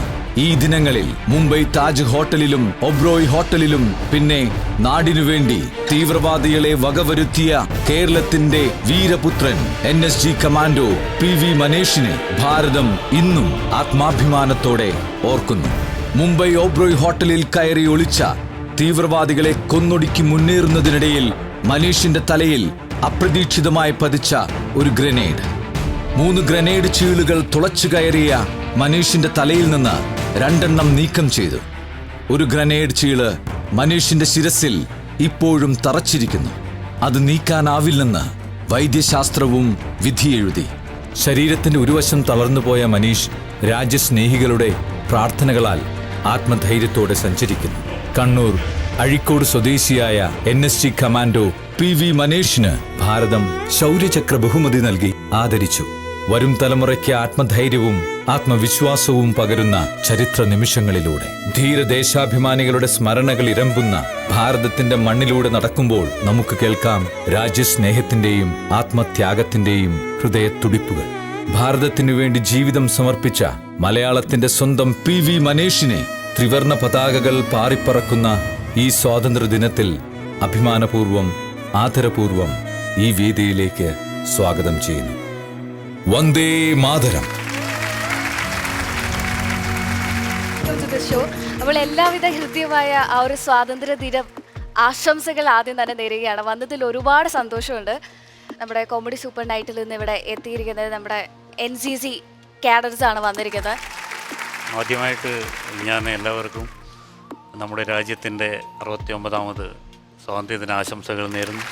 ഈ ദിനങ്ങളിൽ മുംബൈ താജ് ഹോട്ടലിലും ഒബ്രോയ് ഹോട്ടലിലും പിന്നെ നാടിനു വേണ്ടി തീവ്രവാദികളെ വകവരുത്തിയ കേരളത്തിന്റെ വീരപുത്രൻ NSG കമാൻഡോ PV മനേഷിനെ ഭാരതം ഇന്നും ആത്മാഭിമാനത്തോടെ ഓർക്കുന്നു. മുംബൈ ഒബ്രോയ് ഹോട്ടലിൽ കയറി ഒളിച്ച തീവ്രവാദികളെ കൊന്നൊടുക്കി മുന്നേറുന്നതിനിടയിൽ മനീഷിന്റെ തലയിൽ അപ്രതീക്ഷിതമായി പതിച്ച ഒരു ഗ്രനേഡ്. 3 ഗ്രനേഡ് ചീളുകൾ തുളച്ചു കയറിയ മനീഷിന്റെ തലയിൽ നിന്ന് 2 നീക്കം ചെയ്തു. ഒരു ഗ്രനേഡ് ചീള് മനീഷിന്റെ ശിരസിൽ ഇപ്പോഴും തറച്ചിരിക്കുന്നു. അത് നീക്കാനാവില്ലെന്ന് വൈദ്യശാസ്ത്രവും വിധിയെഴുതി. ശരീരത്തിന്റെ ഒരു വശം തളർന്നുപോയ മനീഷ് രാജ്യസ്നേഹികളുടെ പ്രാർത്ഥനകളാൽ ആത്മധൈര്യത്തോടെ സഞ്ചരിക്കുന്നു. കണ്ണൂർ അഴിക്കോട് സ്വദേശിയായ NSG കമാൻഡോ PV മനേഷിന് ഭാരതം ശൗര്യചക്ര ബഹുമതി നൽകി ആദരിച്ചു. വരും തലമുറയ്ക്ക് ആത്മധൈര്യവും ആത്മവിശ്വാസവും പകരുന്ന ചരിത്ര നിമിഷങ്ങളിലൂടെ ധീരദേശാഭിമാനികളുടെ സ്മരണകൾ ഇരമ്പുന്ന ഭാരതത്തിന്റെ മണ്ണിലൂടെ നടക്കുമ്പോൾ നമുക്ക് കേൾക്കാം രാജ്യസ്നേഹത്തിന്റെയും ആത്മത്യാഗത്തിന്റെയും ഹൃദയത്തുടിപ്പുകൾ. ഭാരതത്തിനു വേണ്ടി ജീവിതം സമർപ്പിച്ച മലയാളത്തിന്റെ സ്വന്തം PV മനേഷിനെ ത്രിവർണ പതാകകൾ പാറിപ്പറക്കുന്ന ഈ സ്വാതന്ത്ര്യ ദിനത്തിൽ അഭിമാനപൂർവം ആദരപൂർവം ഈ വേദിയിലേക്ക് സ്വാഗതം ചെയ്യുന്നു. വന്ദേ മാതരം. അപ്പോൾ എല്ലാവിധ ഹൃദ്യമായ ആ ഒരു സ്വാതന്ത്ര്യ ദിനം ആശംസകൾ ആദ്യം തന്നെ നേരുകയാണ്. വന്നതിൽ ഒരുപാട് സന്തോഷമുണ്ട്. നമ്മുടെ കോമഡി സൂപ്പർ നൈറ്റിൽ നിന്ന് ഇവിടെ എത്തിയിരിക്കുന്നത് നമ്മുടെ NCC കാഡറ്റ്സ് ആണ് വന്നിരിക്കുന്നത്. ആദ്യമായിട്ട് ഞാൻ എല്ലാവർക്കും നമ്മുടെ രാജ്യത്തിൻ്റെ 69ാമത് സ്വാതന്ത്ര്യദിന ആശംസകൾ നേരുന്നു.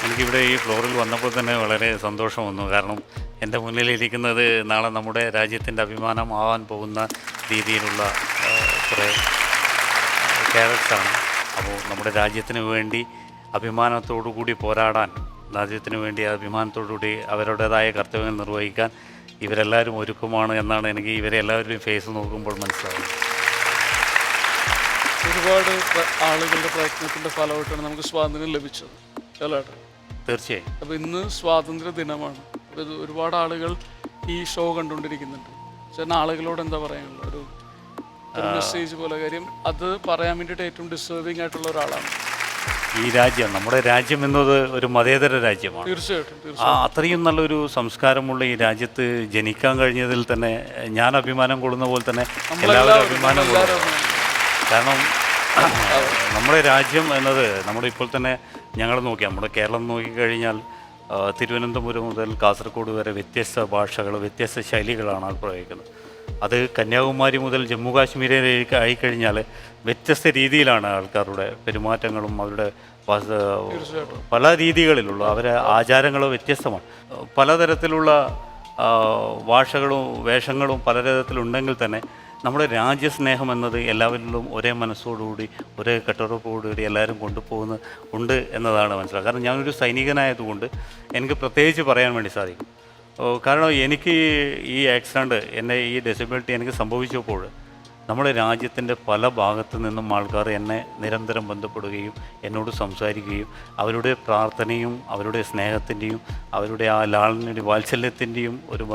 എനിക്കിവിടെ ഈ ഫ്ലോറിൽ വന്നപ്പോൾ തന്നെ വളരെ സന്തോഷം വന്നു. കാരണം എൻ്റെ മുന്നിലിരിക്കുന്നത് നാളെ നമ്മുടെ രാജ്യത്തിൻ്റെ അഭിമാനമാവാൻ പോകുന്ന രീതിയിലുള്ള കുറേ ക്യാരക്ടേഴ്സാണ്. അപ്പോൾ നമ്മുടെ രാജ്യത്തിന് വേണ്ടി അഭിമാനത്തോടു കൂടി പോരാടാൻ, രാജ്യത്തിന് വേണ്ടി അഭിമാനത്തോടുകൂടി അവരുടേതായ കർത്തവ്യങ്ങൾ നിർവഹിക്കാൻ ഇവരെല്ലാവരും ഒരുക്കമാണ് എന്നാണ് എനിക്ക് ഇവരെ എല്ലാവരുടെയും ഫേസ് നോക്കുമ്പോൾ മനസ്സിലാവുന്നത്. ഒരുപാട് ആളുകളുടെ പ്രയത്നത്തിൻ്റെ ഫലമായിട്ടാണ് നമുക്ക് സ്വാതന്ത്ര്യം ലഭിച്ചത് അല്ലേ? തീർച്ചയായും. അപ്പോൾ ഇന്ന് സ്വാതന്ത്ര്യ ദിനമാണ്. അപ്പോൾ ഇത് ഒരുപാട് ആളുകൾ ഈ ഷോ കണ്ടുകൊണ്ടിരിക്കുന്നുണ്ട്. ചേട്ടൻ ആളുകളോട് എന്താ പറയാനുള്ളത്? ഒരു മെസ്സേജ് പോലെ. കാര്യം അത് പറയാൻ വേണ്ടിയിട്ട് ഏറ്റവും ഡിസേർവിംഗ് ആയിട്ടുള്ള ഒരാളാണ്. ഈ രാജ്യം, നമ്മുടെ രാജ്യം എന്നത് ഒരു മതേതര രാജ്യമാണ്. തീർച്ചയായിട്ടും. അത്രയും നല്ലൊരു സംസ്കാരമുള്ള ഈ രാജ്യത്ത് ജനിക്കാൻ കഴിഞ്ഞതിൽ തന്നെ ഞാൻ അഭിമാനം കൊള്ളുന്ന പോലെ തന്നെ എല്ലാവരും അഭിമാനം കൊള്ളുന്നു. കാരണം നമ്മുടെ രാജ്യം എന്നത് നമ്മുടെ ഇപ്പോൾ തന്നെ ഞങ്ങൾ നോക്കി, നമ്മുടെ കേരളം നോക്കിക്കഴിഞ്ഞാൽ തിരുവനന്തപുരം മുതൽ കാസർഗോഡ് വരെ വ്യത്യസ്ത ഭാഷകൾ, വ്യത്യസ്ത ശൈലികളാണ് അത് പ്രയോഗിക്കുന്നത്. അത് കന്യാകുമാരി മുതൽ ജമ്മു കാശ്മീരിലേക്ക് ആയിക്കഴിഞ്ഞാൽ വ്യത്യസ്ത രീതിയിലാണ് ആൾക്കാരുടെ പെരുമാറ്റങ്ങളും അവരുടെ പല രീതികളിലുള്ള അവരെ ആചാരങ്ങളോ വ്യത്യസ്തമാണ്. പലതരത്തിലുള്ള ഭാഷകളും വേഷങ്ങളും പലതരത്തിലുണ്ടെങ്കിൽ തന്നെ നമ്മുടെ രാജ്യസ്നേഹം എന്നത് എല്ലാവരിലും ഒരേ മനസ്സോടുകൂടി ഒരേ കെട്ടുറപ്പോടുകൂടി എല്ലാവരും ഉണ്ട് എന്നതാണ് മനസ്സിലാക്കുക. കാരണം ഞാനൊരു സൈനികനായതുകൊണ്ട് എനിക്ക് പ്രത്യേകിച്ച് പറയാൻ വേണ്ടി സാധിക്കും. കാരണം എനിക്ക് ഈ ആക്സിഡൻറ്റ്, എന്നെ ഈ ഡിസബിലിറ്റി എനിക്ക് സംഭവിച്ചപ്പോൾ നമ്മുടെ രാജ്യത്തിൻ്റെ പല ഭാഗത്തു നിന്നും ആൾക്കാർ എന്നെ നിരന്തരം ബന്ധപ്പെടുകയും എന്നോട് സംസാരിക്കുകയും അവരുടെ പ്രാർത്ഥനയും അവരുടെ സ്നേഹത്തിൻ്റെയും അവരുടെ ആ ലാളനയുടെ വാത്സല്യത്തിൻ്റെയും ഒരു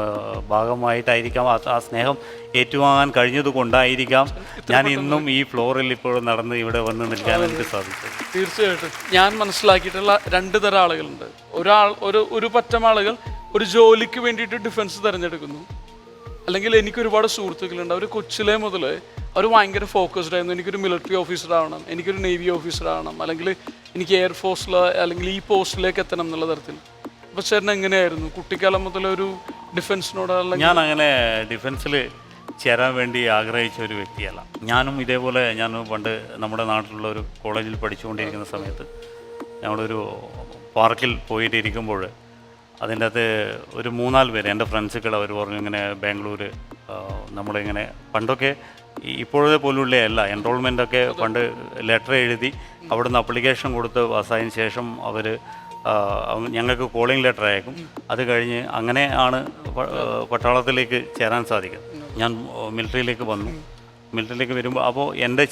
ഭാഗമായിട്ടായിരിക്കാം, ആ സ്നേഹം ഏറ്റുവാങ്ങാൻ കഴിഞ്ഞത് കൊണ്ടായിരിക്കാം ഞാൻ ഇന്നും ഈ ഫ്ലോറിൽ ഇപ്പോൾ നടന്ന് ഇവിടെ വന്ന് നിൽക്കാൻ എനിക്ക് സാധിച്ചത്. തീർച്ചയായിട്ടും. ഞാൻ മനസ്സിലാക്കിയിട്ടുള്ള 2 തരം ആളുകളുണ്ട്. ഒരു പറ്റം ആളുകൾ ഒരു ജോലിക്ക് വേണ്ടിയിട്ട് ഡിഫൻസ് തിരഞ്ഞെടുക്കുന്നു. അല്ലെങ്കിൽ എനിക്ക് ഒരുപാട് സുഹൃത്തുക്കളുണ്ട്. അവർ കൊച്ചിലെ മുതൽ അവർ ഭയങ്കര ഫോക്കസ്ഡ് ആയിരുന്നു. എനിക്കൊരു മിലിറ്ററി ഓഫീസർ ആവണം, എനിക്കൊരു നേവി ഓഫീസർ ആവണം, അല്ലെങ്കിൽ എനിക്ക് എയർഫോഴ്സിൽ അല്ലെങ്കിൽ ഈ പോസ്റ്റിലേക്ക് എത്തണം എന്നുള്ള തരത്തിൽ. അപ്പോൾ ചേട്ടൻ എങ്ങനെയായിരുന്നു കുട്ടിക്കാലം മുതൽ ഒരു ഡിഫൻസിനോട്? ഞാൻ അങ്ങനെ ഡിഫൻസിൽ ചേരാൻ വേണ്ടി ആഗ്രഹിച്ച ഒരു വ്യക്തിയല്ല. ഞാനും ഇതേപോലെ ഞാൻ പണ്ട് നമ്മുടെ നാട്ടിലുള്ള ഒരു കോളേജിൽ പഠിച്ചുകൊണ്ടിരിക്കുന്ന സമയത്ത് ഞങ്ങളൊരു പാർക്കിൽ പോയിട്ടിരിക്കുമ്പോൾ അതിൻ്റെ അകത്ത് ഒരു 3-4 പേര് എൻ്റെ ഫ്രണ്ട്സുകൾ അവർ പറഞ്ഞു ഇങ്ങനെ ബാംഗ്ലൂർ നമ്മളിങ്ങനെ പണ്ടൊക്കെ ഇപ്പോഴത്തെ പോലുള്ള അല്ല, എൻറോൾമെൻറ്റൊക്കെ പണ്ട് ലെറ്റർ എഴുതി അവിടുന്ന് അപ്ലിക്കേഷൻ കൊടുത്ത് പാസ്സായതിനു ശേഷം അവർ ഞങ്ങൾക്ക് കോളിംഗ് ലെറ്റർ അയക്കും. അത് കഴിഞ്ഞ് അങ്ങനെ ആണ് പട്ടാളത്തിലേക്ക് ചേരാൻ സാധിക്കുന്നത്. ഞാൻ മിലിറ്ററിയിലേക്ക് വന്നു. മിലിറ്ററിയിലേക്ക് വരുമ്പോൾ അപ്പോൾ എൻ്റെ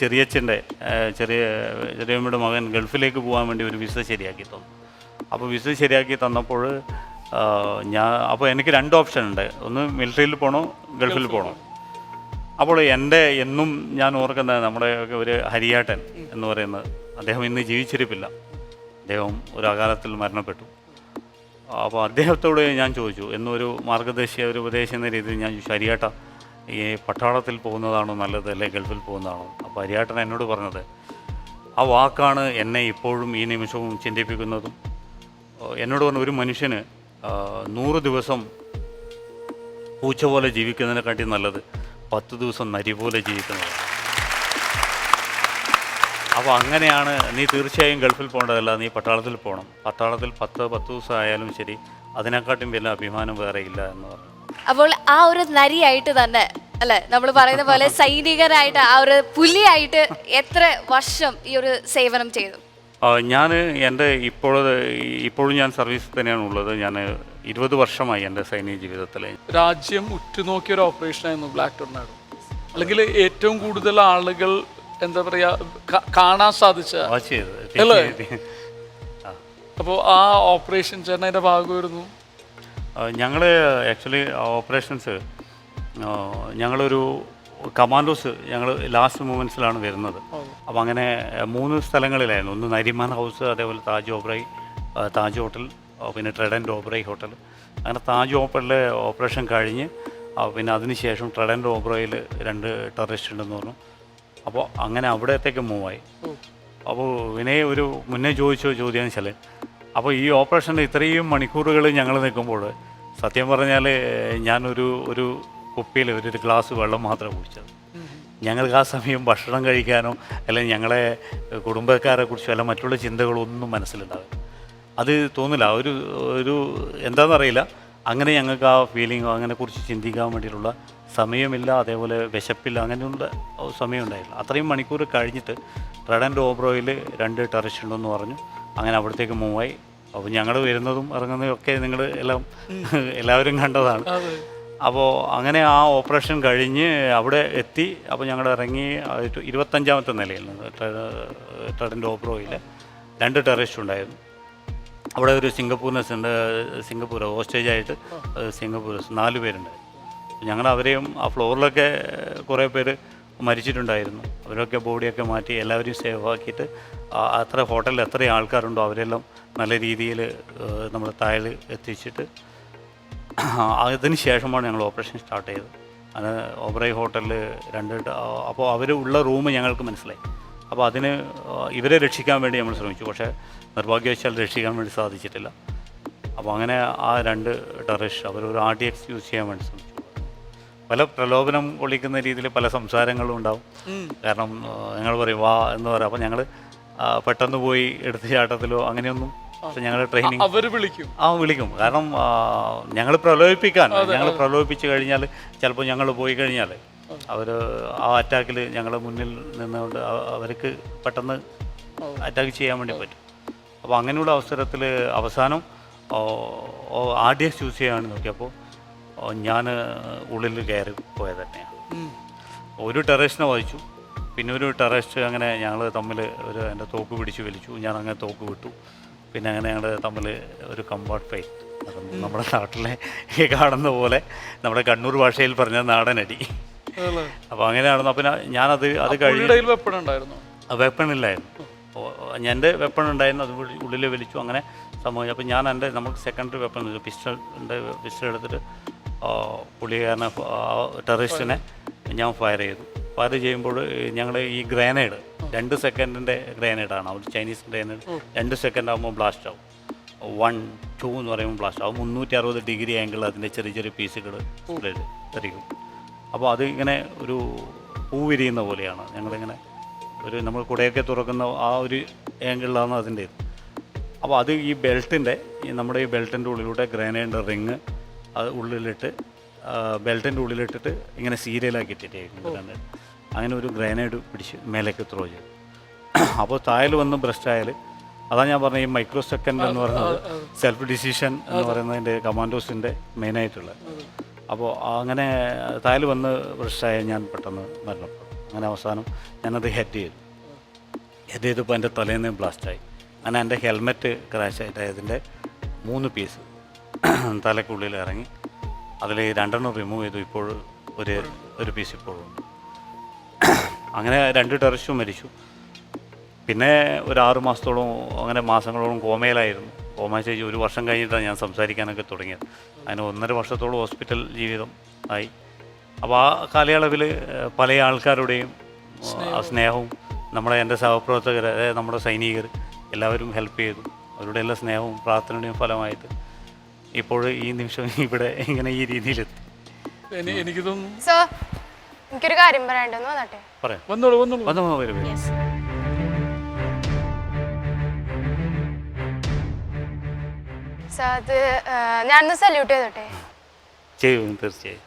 ചെറിയമ്മയുടെ മകൻ ഗൾഫിലേക്ക് പോകാൻ വേണ്ടി ഒരു വിസ ശരിയാക്കി തന്നു. അപ്പോൾ വിസ ശരിയാക്കി തന്നപ്പോൾ അപ്പോൾ എനിക്ക് 2 ഓപ്ഷൻ ഉണ്ട്. ഒന്ന് മിലിറ്ററിയിൽ പോകണോ, ഗൾഫിൽ പോകണോ. അപ്പോൾ എന്നും ഞാൻ ഓർക്കുന്നത് നമ്മുടെ ഒരു ഹരിയാട്ടൻ എന്ന് പറയുന്നത്, അദ്ദേഹം ഇന്ന് ജീവിച്ചിരിപ്പില്ല. അദ്ദേഹം ഒരു അകാലത്തിൽ മരണപ്പെട്ടു. അപ്പോൾ അദ്ദേഹത്തോട് ഞാൻ ചോദിച്ചു, എന്നൊരു മാർഗദർശിയ ഒരു ഉപദേശം എന്ന രീതിയിൽ ഞാൻ ചോദിച്ചു, ഹരിയാട്ട ഈ പട്ടാളത്തിൽ പോകുന്നതാണോ നല്ലത് അല്ലെ ഗൾഫിൽ പോകുന്നതാണോ? അപ്പോൾ ഹരിയാട്ടൻ എന്നോട് പറഞ്ഞത് ആ വാക്കാണ് എന്നെ ഇപ്പോഴും ഈ നിമിഷവും ചിന്തിപ്പിക്കുന്നതും. എന്നോട് പറഞ്ഞ ഒരു മനുഷ്യന് 100 ദിവസം പൂച്ച പോലെ ജീവിക്കുന്നതിനെക്കാട്ടി നല്ലത് 10 ദിവസം നരി പോലെ ജീവിക്കുന്നത്. അപ്പോൾ അങ്ങനെയാണ്, നീ തീർച്ചയായും ഗൾഫിൽ പോകേണ്ടതല്ല, നീ പട്ടാളത്തിൽ പോകണം. പട്ടാളത്തിൽ 10 ദിവസം ആയാലും ശരി, അതിനെക്കാട്ടും വലിയ അഭിമാനം വേറെ ഇല്ല എന്ന് പറഞ്ഞു. അപ്പോൾ ആ ഒരു നരിയായിട്ട് തന്നെ അല്ലെ നമ്മൾ പറയുന്ന പോലെ സൈനികനായിട്ട് ആ ഒരു പുലിയായിട്ട് എത്ര വർഷം ഈ ഒരു സേവനം ചെയ്തു? ഞാൻ എൻ്റെ ഇപ്പോഴും ഞാൻ സർവീസിൽ തന്നെയാണ് ഉള്ളത്. ഞാൻ 20 വർഷമായി എൻ്റെ സൈനിക ജീവിതത്തിൽ. രാജ്യം ഉറ്റുനോക്കിയ ഒരു ഓപ്പറേഷനായിരുന്നു ബ്ലാക്ക് ടൊർണാഡോ. അല്ലെങ്കിൽ ഏറ്റവും കൂടുതൽ ആളുകൾ എന്താ പറയുക കാണാൻ സാധിച്ച അല്ലേ? അപ്പോൾ ആ ഓപ്പറേഷൻ ചേട്ടൻ്റെ ഭാഗമായിരുന്നു. ഞങ്ങൾ ആക്ച്വലി ഓപ്പറേഷൻസ് ഞങ്ങളൊരു കമാൻഡോസ് ഞങ്ങൾ ലാസ്റ്റ് മൂമെൻറ്റ്സിലാണ് വരുന്നത്. അപ്പോൾ അങ്ങനെ 3 സ്ഥലങ്ങളിലായിരുന്നു. ഒന്ന് നരിമാൻ ഹൗസ്, അതേപോലെ താജ് ഹോട്ടൽ, പിന്നെ ട്രെഡൻറ്റ് ഓബ്രൈ ഹോട്ടൽ. അങ്ങനെ താജ് ഹോട്ടലിലെ ഓപ്പറേഷൻ കഴിഞ്ഞ് പിന്നെ അതിനുശേഷം ട്രെഡൻറ്റ് ഓബ്രൈയിൽ 2 ടെററിസ്റ്റ് ഉണ്ടെന്ന് പറഞ്ഞു. അപ്പോൾ അങ്ങനെ അവിടത്തേക്ക് മൂവായി. അപ്പോൾ വിനയ് ഒരു മുന്നേ ചോദിച്ച ചോദ്യം വെച്ചാൽ അപ്പോൾ ഈ ഓപ്പറേഷൻ്റെ ഇത്രയും മണിക്കൂറുകൾ ഞങ്ങൾ നിൽക്കുമ്പോൾ സത്യം പറഞ്ഞാൽ ഞാനൊരു കുപ്പിയിൽ ഒരു ഗ്ലാസ് വെള്ളം മാത്രമേ കുടിച്ചത്. ഞങ്ങൾക്ക് ആ സമയം ഭക്ഷണം കഴിക്കാനോ അല്ലെങ്കിൽ ഞങ്ങളെ കുടുംബക്കാരെ കുറിച്ചോ അല്ല മറ്റുള്ള ചിന്തകളൊന്നും മനസ്സിലുണ്ടാവില്ല. അത് തോന്നില്ല, ഒരു എന്താണെന്നറിയില്ല, അങ്ങനെ ഞങ്ങൾക്ക് ആ ഫീലിങ്ങോ അതിനെക്കുറിച്ച് ചിന്തിക്കാൻ വേണ്ടിയിട്ടുള്ള സമയമില്ല, അതേപോലെ വിശപ്പില്ല, അങ്ങനെയുള്ള സമയം ഉണ്ടായില്ല. അത്രയും മണിക്കൂർ കഴിഞ്ഞിട്ട് റെഡ് ആൻഡ് ഓബ്രോയിൽ 2 ടെററിസ്റ്റ് ഉണ്ടെന്ന് പറഞ്ഞു. അങ്ങനെ അവിടത്തേക്ക് മൂവായി. അപ്പോൾ ഞങ്ങൾ വരുന്നതും ഇറങ്ങുന്നതും ഒക്കെ നിങ്ങൾ എല്ലാവരും കണ്ടതാണ്. അപ്പോൾ അങ്ങനെ ആ ഓപ്പറേഷൻ കഴിഞ്ഞ് അവിടെ എത്തി. അപ്പോൾ ഞങ്ങൾ ഇറങ്ങി 25ാമത്തെ നിലയിൽ റെഡ് ആൻഡ് ഓബ്രോയിൽ 2 ടെററിസ്റ്റ് ഉണ്ടായിരുന്നു. അവിടെ ഒരു സിംഗപ്പൂർ ഹോസ്റ്റേജായിട്ട് സിംഗപ്പൂർ 4 പേരുണ്ടായിരുന്നു. ഞങ്ങൾ അവരെയും ആ ഫ്ലോറിലൊക്കെ കുറേ പേര് മരിച്ചിട്ടുണ്ടായിരുന്നു. അവരൊക്കെ ബോഡിയൊക്കെ മാറ്റി എല്ലാവരെയും സേവ് ആക്കിയിട്ട് അത്ര ഹോട്ടലിൽ എത്ര ആൾക്കാരുണ്ടോ അവരെല്ലാം നല്ല രീതിയിൽ നമ്മൾ താഴെ എത്തിച്ചിട്ട് അതിന് ശേഷമാണ് ഞങ്ങൾ ഓപ്പറേഷൻ സ്റ്റാർട്ട് ചെയ്തത്. അത് ഓബറോയ് ഹോട്ടലിൽ 2 അപ്പോൾ അവർ ഉള്ള റൂം ഞങ്ങൾക്ക് മനസ്സിലായി. അപ്പോൾ അതിന് ഇവരെ രക്ഷിക്കാൻ വേണ്ടി നമ്മൾ ശ്രമിച്ചു. പക്ഷേ നിർഭാഗ്യവശാൽ രക്ഷിക്കാൻ വേണ്ടി സാധിച്ചിട്ടില്ല. അപ്പോൾ അങ്ങനെ ആ 2 ടെററിസ്റ്റ് അവരൊരു RDX യൂസ് ചെയ്യാൻ വേണ്ടി ശ്രമിച്ചു. പല പ്രലോഭനം കൊള്ളിക്കുന്ന രീതിയിൽ പല സംസാരങ്ങളും ഉണ്ടാവും. കാരണം ഞങ്ങൾ പറയും വാ എന്ന് പറയാം. അപ്പോൾ ഞങ്ങൾ പെട്ടെന്ന് പോയി എടുത്ത് ചാട്ടത്തിലോ അങ്ങനെയൊന്നും ഞങ്ങളുടെ ട്രെയിനിങ് വിളിക്കും. കാരണം ഞങ്ങൾ പ്രലോഭിപ്പിച്ച് കഴിഞ്ഞാൽ ചിലപ്പോൾ ഞങ്ങൾ പോയി കഴിഞ്ഞാൽ അവർ ആ അറ്റാക്കിൽ ഞങ്ങളുടെ മുന്നിൽ നിന്നുകൊണ്ട് അവർക്ക് പെട്ടെന്ന് അറ്റാക്ക് ചെയ്യാൻ വേണ്ടി പറ്റും. അപ്പോൾ അങ്ങനെയുള്ള അവസരത്തിൽ അവസാനം RDX യൂസ് ചെയ്യാൻ നോക്കിയപ്പോൾ ഞാൻ ഉള്ളിൽ കയറി പോയത് തന്നെയാണ്. ഒരു ടെററിസ്റ്റിനെ വഹിച്ചു. പിന്നെ ഒരു ടെററിസ്റ്റ് അങ്ങനെ ഞങ്ങൾ തമ്മിൽ എൻ്റെ തോക്ക് പിടിച്ച് വലിച്ചു. ഞാൻ അങ്ങനെ തോക്ക് വിട്ടു. പിന്നെ അങ്ങനെ ഞങ്ങൾ തമ്മിൽ ഒരു കമ്പാർട്ട് ഫൈറ്റ്. നമ്മുടെ നാട്ടിലെ കാണുന്ന പോലെ നമ്മുടെ കണ്ണൂർ ഭാഷയിൽ പറഞ്ഞ നാടനടി. അപ്പോൾ അങ്ങനെയാണെന്ന്. അപ്പം ഞാനത് കഴിഞ്ഞ് വെപ്പൺ ഇല്ലായിരുന്നു. എൻ്റെ വെപ്പൺ ഉണ്ടായിരുന്നു. അത് ഉള്ളിൽ വലിച്ചു. അങ്ങനെ സംഭവിച്ചു. അപ്പോൾ ഞാൻ നമുക്ക് സെക്കൻഡറി വെപ്പൺ പിസ്റ്റൾ എടുത്തിട്ട് പുള്ളിക്കാരനെ ടെററിസ്റ്റിനെ ഞാൻ ഫയർ ചെയ്തു. ഫയർ ചെയ്യുമ്പോൾ ഞങ്ങൾ ഈ ഗ്രാനേഡ് 2 സെക്കൻഡിൻ്റെ ഗ്രാനേഡാണ്. അവർ ചൈനീസ് ഗ്രാനേഡ് 2 സെക്കൻഡ് ആകുമ്പോൾ ബ്ലാസ്റ്റ് ആവും. 1, 2 എന്ന് പറയുമ്പോൾ ബ്ലാസ്റ്റ് ആവും. 360 ഡിഗ്രി ആംഗിൾ അതിൻ്റെ ചെറിയ പീസുകൾ തെറിക്കും. അപ്പോൾ അത് ഇങ്ങനെ ഒരു പൂ വിരിയുന്ന പോലെയാണ്. ഞങ്ങളിങ്ങനെ നമ്മൾ കുടയൊക്കെ തുറക്കുന്ന ആ ഒരു ആംഗിളിലാണ് അതിൻ്റെ ഇത്. അപ്പോൾ അത് ഈ നമ്മുടെ ഈ ബെൽറ്റിൻ്റെ ഉള്ളിലൂടെ ഗ്രാനേഡിൻ്റെ റിങ് അത് ഉള്ളിലിട്ട് ബെൽറ്റിൻ്റെ ഉള്ളിലിട്ടിട്ട് ഇങ്ങനെ സീരിയലാക്കിയിട്ടിട്ടേക്കും. അങ്ങനെ ഒരു ഗ്രാനേഡ് പിടിച്ച് മേലേക്ക് ത്രോ ചെയ്തു. അപ്പോൾ തായൽ വന്ന് ബ്രസ്റ്റ് ആയാൽ അതാണ് ഞാൻ പറഞ്ഞ ഈ മൈക്രോ സെക്കൻഡ് എന്ന് പറയുന്നത് സെൽഫ് ഡിസിഷൻ എന്ന് പറയുന്നതിൻ്റെ കമാൻഡോസിൻ്റെ മെയിനായിട്ടുള്ളത്. അപ്പോൾ അങ്ങനെ തായൽ വന്ന് ബ്രസ്റ്റായ ഞാൻ പെട്ടെന്ന് മരണപ്പെട്ടു. അങ്ങനെ അവസാനം ഞാനത് ഹെഡ് ചെയ്തപ്പോൾ എൻ്റെ തലേന്ന് ബ്ലാസ്റ്റായി. അങ്ങനെ എൻ്റെ ഹെൽമെറ്റ് ക്രാഷായിട്ട് അതിൻ്റെ 3 പീസ് തലയ്ക്കുള്ളിൽ ഇറങ്ങി. അതിൽ 2 റിമൂവ് ചെയ്തു. ഇപ്പോൾ ഒരു പീസ് ഇപ്പോഴുണ്ട്. അങ്ങനെ 2 ടെററിസ്റ്റും മരിച്ചു. പിന്നെ ഒരു 6 മാസത്തോളം അങ്ങനെ മാസങ്ങളോളം കോമയിലായിരുന്നു. കോമ സ്റ്റേജ് 1 വർഷം കഴിഞ്ഞിട്ടാണ് ഞാൻ സംസാരിക്കാനൊക്കെ തുടങ്ങിയത്. അതിന് 1.5 വർഷത്തോളം ഹോസ്പിറ്റൽ ജീവിതം ആയി. അപ്പോൾ ആ കാലയളവിൽ പല ആൾക്കാരുടെയും സ്നേഹവും എൻ്റെ സഹപ്രവർത്തകർ, അതായത് നമ്മുടെ സൈനികർ എല്ലാവരും ഹെൽപ്പ് ചെയ്തു. അവരുടെ എല്ലാ സ്നേഹവും പ്രാർത്ഥനയുടെയും ഫലമായിട്ട് ഇപ്പോൾ ഈ നിമിഷം ഇവിടെ ഇങ്ങനെ ഈ രീതിയിലെത്തി. എനിക്ക് തോന്നുന്നു സർ, എനിക്കൊരു കാര്യം പറയാണ്ടെന്ന് വന്നട്ടെ. പറയാം. വരും. സർ, അത് ഞാനൊന്ന് സല്യൂട്ട് ചെയ്തോട്ടെ? ചെയ്യും, തീർച്ചയായും.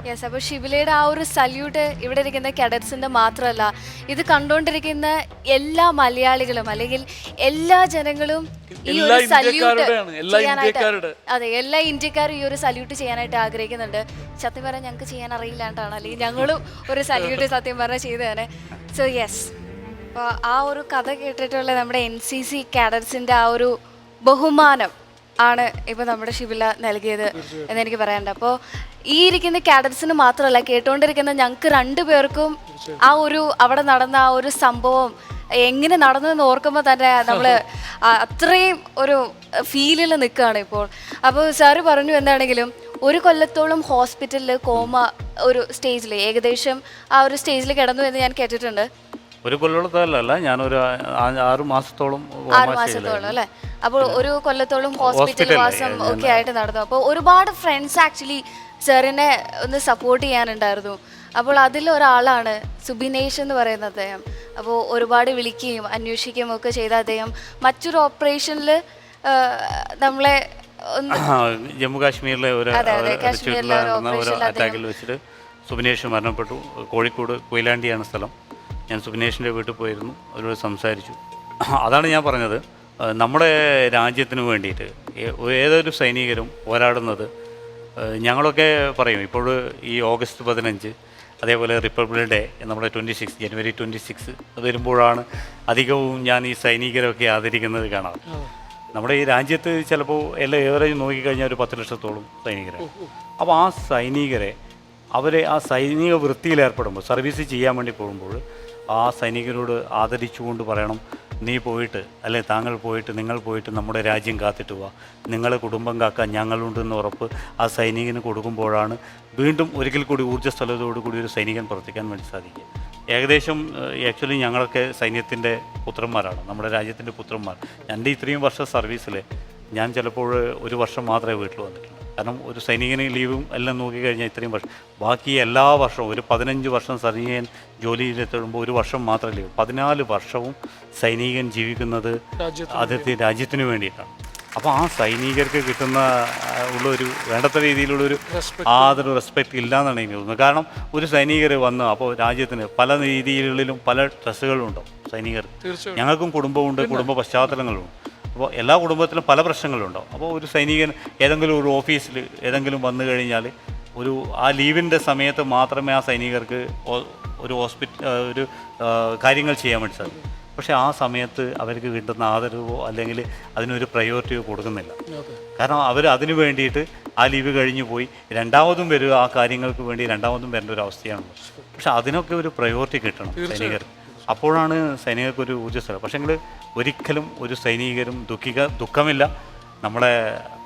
യെസ്, അപ്പോൾ ഷിബിലയുടെ ആ ഒരു സല്യൂട്ട് ഇവിടെ ഇരിക്കുന്ന കാഡറ്റ്സിന്റെ മാത്രമല്ല, ഇത് കണ്ടുകൊണ്ടിരിക്കുന്ന എല്ലാ മലയാളികളും അല്ലെങ്കിൽ എല്ലാ ജനങ്ങളും ഈ ഒരു സല്യൂട്ട് ചെയ്യാനായിട്ട്, അതെ, എല്ലാ ഇന്ത്യക്കാരും ഈ ഒരു സല്യൂട്ട് ചെയ്യാനായിട്ട് ആഗ്രഹിക്കുന്നുണ്ട്. സത്യം പറഞ്ഞാൽ ഞങ്ങൾക്ക് ചെയ്യാൻ അറിയില്ലാണ്ടാണ്, അല്ലെങ്കിൽ ഞങ്ങളും ഒരു സല്യൂട്ട് സത്യം പറഞ്ഞാൽ ചെയ്തതാണ്. സോ യെസ്, അപ്പോൾ ആ ഒരു കഥ കേട്ടിട്ടുള്ള നമ്മുടെ NCC കാഡറ്റ്സിന്റെ ആ ഒരു ബഹുമാനം ആണ് ഇപ്പൊ നമ്മുടെ ഷിബില നൽകിയത് എന്നെനിക്ക് പറയാനുണ്ട്. അപ്പോൾ ഈ ഇരിക്കുന്ന കാഡറ്റ്സിന് മാത്രമല്ല, കേട്ടുകൊണ്ടിരിക്കുന്ന ഞങ്ങൾക്ക് രണ്ടുപേർക്കും ആ ഒരു അവിടെ നടന്ന ആ ഒരു സംഭവം എങ്ങനെ നടന്നതെന്ന് ഓർക്കുമ്പോൾ തന്നെ നമ്മൾ അത്രയും ഒരു ഫീലിൽ നിൽക്കുകയാണ് ഇപ്പോൾ. അപ്പോൾ സാറ് പറഞ്ഞു എന്താണെങ്കിലും 1 കൊല്ലത്തോളം ഹോസ്പിറ്റലിൽ കോമ ഒരു സ്റ്റേജിൽ ഏകദേശം ആ ഒരു സ്റ്റേജിൽ കിടന്നു എന്ന് ഞാൻ കേട്ടിട്ടുണ്ട്. 1 കൊല്ലത്തോളമല്ല, ഞാനൊരു 6 മാസത്തോളം അല്ലേ? അപ്പോൾ 1 കൊല്ലത്തോളം ഹോസ്പിറ്റൽ വാസം ഒക്കെ ആയിട്ട് നടന്നു. അപ്പോൾ ഒരുപാട് ഫ്രണ്ട്സ് ആക്ച്വലി സാറിനെ ഒന്ന് സപ്പോർട്ട് ചെയ്യാനുണ്ടായിരുന്നു. അപ്പോൾ അതിലൊരാളാണ് സുബിനേഷ് എന്ന് പറയുന്ന അദ്ദേഹം. അപ്പോൾ ഒരുപാട് വിളിക്കുകയും അന്വേഷിക്കുകയും ഒക്കെ ചെയ്ത അദ്ദേഹം മറ്റൊരു ഓപ്പറേഷനിൽ നമ്മളെ ജമ്മു കാശ്മീരിലെ ഒരു അറ്റാക്കിൽ വെച്ചിട്ട് സുബിനേഷ് മരണപ്പെട്ടു. കോഴിക്കോട് കൊയിലാണ്ടിയാണ് സ്ഥലം. ഞാൻ സുബിനേഷിൻ്റെ വീട്ടിൽ പോയിരുന്നു, അവരോട് സംസാരിച്ചു. അതാണ് ഞാൻ പറഞ്ഞത്, നമ്മുടെ രാജ്യത്തിന് വേണ്ടിയിട്ട് ഏതൊരു സൈനികരും പോരാടുന്നത് ഞങ്ങളൊക്കെ പറയും. ഇപ്പോൾ ഈ ഓഗസ്റ്റ് 15 അതേപോലെ റിപ്പബ്ലിക് ഡേ നമ്മുടെ 26 ജനുവരി 26 വരുമ്പോഴാണ് അധികവും ഞാൻ ഈ സൈനികരൊക്കെ ആദരിക്കുന്നത് കാണാം. നമ്മുടെ ഈ രാജ്യത്ത് ചിലപ്പോൾ എല്ലാ ഏവറേജ് നോക്കിക്കഴിഞ്ഞാൽ ഒരു 10 ലക്ഷത്തോളം സൈനികരാണ്. അപ്പോൾ ആ സൈനികരെ അവരെ ആ സൈനിക വൃത്തിയിൽ ഏർപ്പെടുമ്പോൾ, സർവീസ് ചെയ്യാൻ വേണ്ടി പോകുമ്പോൾ ആ സൈനികരോട് ആദരിച്ചുകൊണ്ട് പറയണം, നീ പോയിട്ട് അല്ലെ താങ്കൾ പോയിട്ട് നിങ്ങൾ പോയിട്ട് നമ്മുടെ രാജ്യം കാത്തിട്ട് പോവാ, നിങ്ങളെ കുടുംബം കാക്കാൻ ഞങ്ങളുണ്ടെന്ന് ഉറപ്പ് ആ സൈനികന് കൊടുക്കുമ്പോഴാണ് വീണ്ടും ഒരിക്കൽ കൂടി ഊർജ്ജസ്വലതയോടു കൂടി ഒരു സൈനികൻ പ്രവർത്തിക്കാൻ വേണ്ടി സാധിക്കുക. ഏകദേശം ആക്ച്വലി ഞങ്ങളൊക്കെ സൈന്യത്തിൻ്റെ പുത്രന്മാരാണ്, നമ്മുടെ രാജ്യത്തിൻ്റെ പുത്രന്മാർ. എൻ്റെ ഇത്രയും വർഷം സർവീസിൽ ഞാൻ ചിലപ്പോൾ 1 വർഷം മാത്രമേ വീട്ടിൽ വന്നിട്ടുള്ളൂ. കാരണം ഒരു സൈനികന് ലീവും എല്ലാം നോക്കിക്കഴിഞ്ഞാൽ ഇത്രയും വർഷം, ബാക്കി എല്ലാ വർഷവും ഒരു 15 വർഷം സൈനികൻ ജോലിയിലെത്തുമ്പോൾ 1 വർഷം മാത്രം ലീവ്. 14 വർഷവും സൈനികൻ ജീവിക്കുന്നത് രാജ്യത്തിന് വേണ്ടിയിട്ടാണ്. അപ്പോൾ ആ സൈനികർക്ക് കിട്ടുന്ന ഉള്ളൊരു വേണ്ടത്ര രീതിയിലുള്ളൊരു യാതൊരു റെസ്പെക്റ്റ് ഇല്ല എന്നാണ് എനിക്ക് തോന്നുന്നത്. കാരണം ഒരു സൈനികർ വന്ന് അപ്പോൾ രാജ്യത്തിന് പല രീതികളിലും പല ഡ്രസ്സുകളുണ്ടാവും സൈനികർക്ക്. ഞങ്ങൾക്കും കുടുംബമുണ്ട്, കുടുംബ പശ്ചാത്തലങ്ങളുണ്ട്. അപ്പോൾ എല്ലാ കുടുംബത്തിലും പല പ്രശ്നങ്ങളുണ്ടാവും. അപ്പോൾ ഒരു സൈനികൻ ഏതെങ്കിലും ഒരു ഓഫീസിൽ ഏതെങ്കിലും വന്നു കഴിഞ്ഞാൽ ആ ലീവിൻ്റെ സമയത്ത് മാത്രമേ ആ സൈനികർക്ക് ഒരു കാര്യങ്ങൾ ചെയ്യാൻ വേണ്ടി സാധിക്കും. പക്ഷേ ആ സമയത്ത് അവർക്ക് കിട്ടുന്ന ആദരവോ അല്ലെങ്കിൽ അതിനൊരു പ്രയോറിറ്റിയോ കൊടുക്കുന്നില്ല. കാരണം അവർ അതിനു വേണ്ടിയിട്ട് ആ ലീവ് കഴിഞ്ഞ് പോയി രണ്ടാമതും വരിക, ആ കാര്യങ്ങൾക്ക് വേണ്ടി രണ്ടാമതും വരേണ്ട ഒരു അവസ്ഥയാണ്. പക്ഷെ അതിനൊക്കെ ഒരു പ്രയോറിറ്റി കിട്ടണം സൈനികർക്ക്. അപ്പോഴാണ് സൈനികർക്കൊരു ഊർജ്ജസ്വലം. പക്ഷേങ്കിൽ ഒരിക്കലും ഒരു സൈനികരും ദുഃഖമില്ല.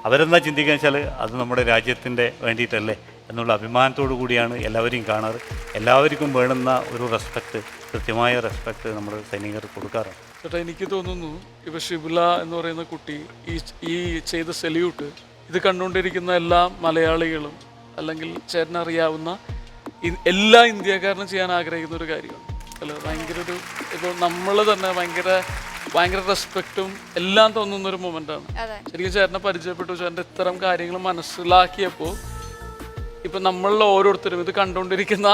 അവരെന്താ ചിന്തിക്കുക വെച്ചാൽ അത് നമ്മുടെ രാജ്യത്തിൻ്റെ വേണ്ടിയിട്ടല്ലേ എന്നുള്ള അഭിമാനത്തോടു കൂടിയാണ് എല്ലാവരെയും കാണാറ്. എല്ലാവർക്കും വേണ്ടുന്ന ഒരു റെസ്പെക്റ്റ്, കൃത്യമായ റെസ്പെക്റ്റ് നമ്മൾ സൈനികർ കൊടുക്കാറുണ്ട്. ചേട്ടാ, എനിക്ക് തോന്നുന്നു ഇപ്പോൾ ഷിബില എന്ന് പറയുന്ന കുട്ടി ഈ ചെയ്ത സല്യൂട്ട് ഇത് കണ്ടുകൊണ്ടിരിക്കുന്ന എല്ലാ മലയാളികളും അല്ലെങ്കിൽ ചേട്ടനറിയാവുന്ന എല്ലാ ഇന്ത്യക്കാരനും ചെയ്യാൻ ആഗ്രഹിക്കുന്ന ഒരു കാര്യമാണ് അല്ല. ഭയങ്കര ഇപ്പോൾ നമ്മൾ തന്നെ ഭയങ്കര റെസ്പെക്റ്റും എല്ലാം തോന്നുന്ന ഒരു മൊമെൻ്റാണ്. ശരിക്കും ചേട്ടനെ പരിചയപ്പെട്ടു, ചേട്ടൻ്റെ ഇത്തരം കാര്യങ്ങൾ മനസ്സിലാക്കിയപ്പോൾ ഇപ്പം നമ്മളിൽ ഓരോരുത്തരും ഇത് കണ്ടുകൊണ്ടിരിക്കുന്ന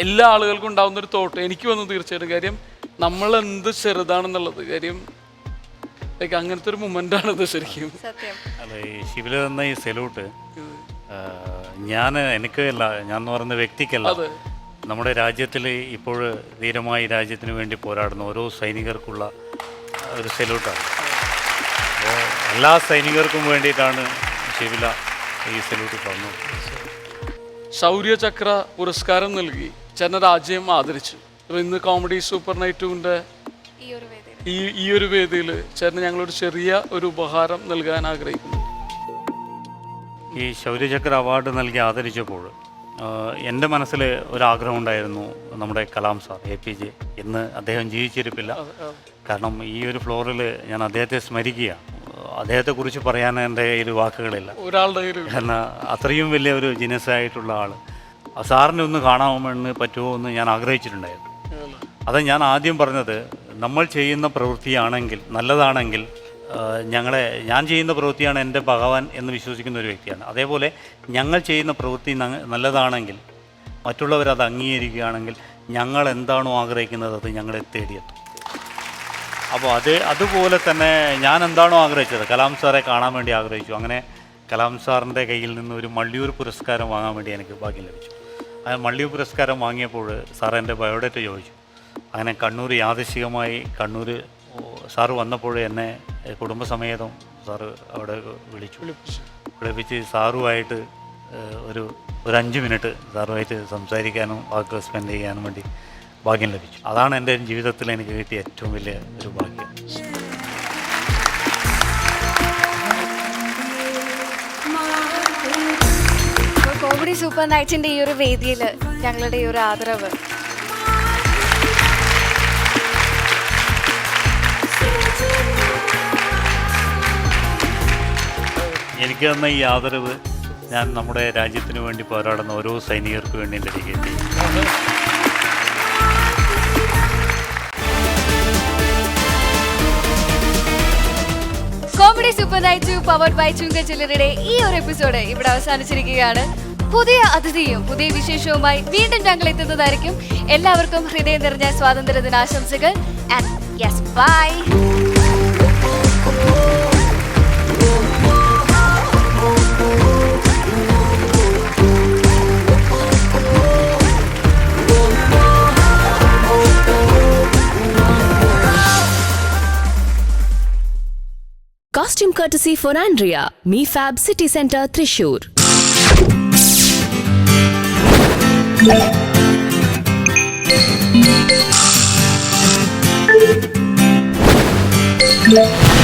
എല്ലാ ആളുകൾക്കും ഉണ്ടാകുന്ന ഒരു തോട്ട് എനിക്ക് വന്നു തീർച്ചയായിട്ടും. കാര്യം നമ്മൾ എന്ത് ചെറുതാണെന്നുള്ളത് കാര്യം അങ്ങനത്തെ ഒരു മൊമെൻ്റാണിത് ശരിക്കും. അല്ല, ഈ ഷിബില തന്ന ഈ സല്യൂട്ട് ഞാൻ എന്ന് പറയുന്ന വ്യക്തിക്കല്ല, നമ്മുടെ രാജ്യത്തിൽ ഇപ്പോൾ ധീരമായി രാജ്യത്തിന് വേണ്ടി പോരാടുന്ന ഓരോ സൈനികർക്കുള്ള ഒരു സല്യൂട്ടാണ്. അപ്പോൾ എല്ലാ സൈനികർക്കും വേണ്ടിയിട്ടാണ് ഷിബില ഈ സല്യൂട്ട് പറഞ്ഞത്. ശൗര്യചക്ര പുരസ്കാരം നൽകി ചേട്ടൻ രാജ്യം ആദരിച്ചു. ഇന്ന് കോമഡി സൂപ്പർ നൈറ്റ് 2ൻ്റെ ഈ ഒരു വേദിയിൽ ചേട്ടന് ഞങ്ങളൊരു ചെറിയ ഒരു ഉപഹാരം നൽകാൻ ആഗ്രഹിക്കുന്നു. ഈ ശൗര്യചക്ര അവാർഡ് നൽകി ആദരിച്ചപ്പോൾ എൻ്റെ മനസ്സിൽ ഒരാഗ്രഹം ഉണ്ടായിരുന്നു. നമ്മുടെ കലാം സാർ APJ, ഇന്ന് അദ്ദേഹം ജീവിച്ചിരിപ്പില്ല. കാരണം ഈ ഒരു ഫ്ലോറിൽ ഞാൻ അദ്ദേഹത്തെ സ്മരിക്കുകയാണ്. അദ്ദേഹത്തെക്കുറിച്ച് പറയാൻ എൻ്റെ കയ്യിൽ വാക്കുകളില്ല. കാരണം അത്രയും വലിയ ഒരു ജീനിയസായിട്ടുള്ള ആൾ. സാറിനെ ഒന്ന് കാണാമെന്ന് പറ്റുമോ എന്ന് ഞാൻ ആഗ്രഹിച്ചിട്ടുണ്ടായിരുന്നു. അത് ഞാൻ ആദ്യം പറഞ്ഞത്, നമ്മൾ ചെയ്യുന്ന പ്രവൃത്തിയാണെങ്കിൽ നല്ലതാണെങ്കിൽ ഞാൻ ചെയ്യുന്ന പ്രവൃത്തിയാണ് എൻ്റെ ഭഗവാൻ എന്ന് വിശ്വസിക്കുന്ന ഒരു വ്യക്തിയാണ്. അതേപോലെ ഞങ്ങൾ ചെയ്യുന്ന പ്രവൃത്തി നല്ലതാണെങ്കിൽ മറ്റുള്ളവരത് അംഗീകരിക്കുകയാണെങ്കിൽ ഞങ്ങൾ എന്താണോ ആഗ്രഹിക്കുന്നത് അത് ഞങ്ങളെ തേടിയെത്തും. അപ്പോൾ അതുപോലെ തന്നെ ഞാൻ എന്താണോ ആഗ്രഹിച്ചത്, കലാം സാറെ കാണാൻ വേണ്ടി ആഗ്രഹിച്ചു. അങ്ങനെ കലാം സാറിൻ്റെ കയ്യിൽ നിന്ന് ഒരു മള്ളിയൂർ പുരസ്കാരം വാങ്ങാൻ വേണ്ടി എനിക്ക് ഭാഗ്യം ലഭിച്ചു. ആ മള്ളിയൂർ പുരസ്കാരം വാങ്ങിയപ്പോൾ സാർ എൻ്റെ ബയോഡേറ്റ ചോദിച്ചു. അങ്ങനെ കണ്ണൂർ യാദൃശികമായി സാറ് വന്നപ്പോൾ എന്നെ കുടുംബസമേതം സാറ് അവിടെ വിളിപ്പിച്ച് സാറുമായിട്ട് ഒരു 5 മിനിറ്റ് സാറുമായിട്ട് സംസാരിക്കാനും വാക്ക് സ്പെൻഡ് ചെയ്യാനും വേണ്ടി ഭാഗ്യം ലഭിച്ചു. അതാണ് എൻ്റെ ജീവിതത്തിൽ എനിക്ക് കിട്ടിയ ഏറ്റവും വലിയ ഒരു ഭാഗ്യം. കോമഡി സൂപ്പർ നൈറ്റ്സിന്റെ ഈ ഒരു വേദിയിൽ ഞങ്ങളുടെ ഈ ഒരു ആദരവ് എനിക്ക് തന്ന ഈ ആദരവ് ഞാൻ നമ്മുടെ രാജ്യത്തിന് വേണ്ടി പോരാടുന്ന ഓരോ സൈനികർക്ക് വേണ്ടി ഡെഡിക്കേറ്റ് ചെയ്യും. Comedy super night powered by ചുങ്ക ചില്ലറയുടെ ഈ ഒരു എപ്പിസോഡ് ഇവിടെ അവസാനിച്ചിരിക്കുകയാണ്. പുതിയ അതിഥിയും പുതിയ വിശേഷവുമായി വീണ്ടും ഞങ്ങൾ എത്തുന്നതായിരിക്കും. എല്ലാവർക്കും ഹൃദയം നിറഞ്ഞ സ്വാതന്ത്ര്യ ദിനാശംസകൾ. And yes, bye. Costume courtesy for Andrea, MeFab City Centre, Thrissur. Yeah.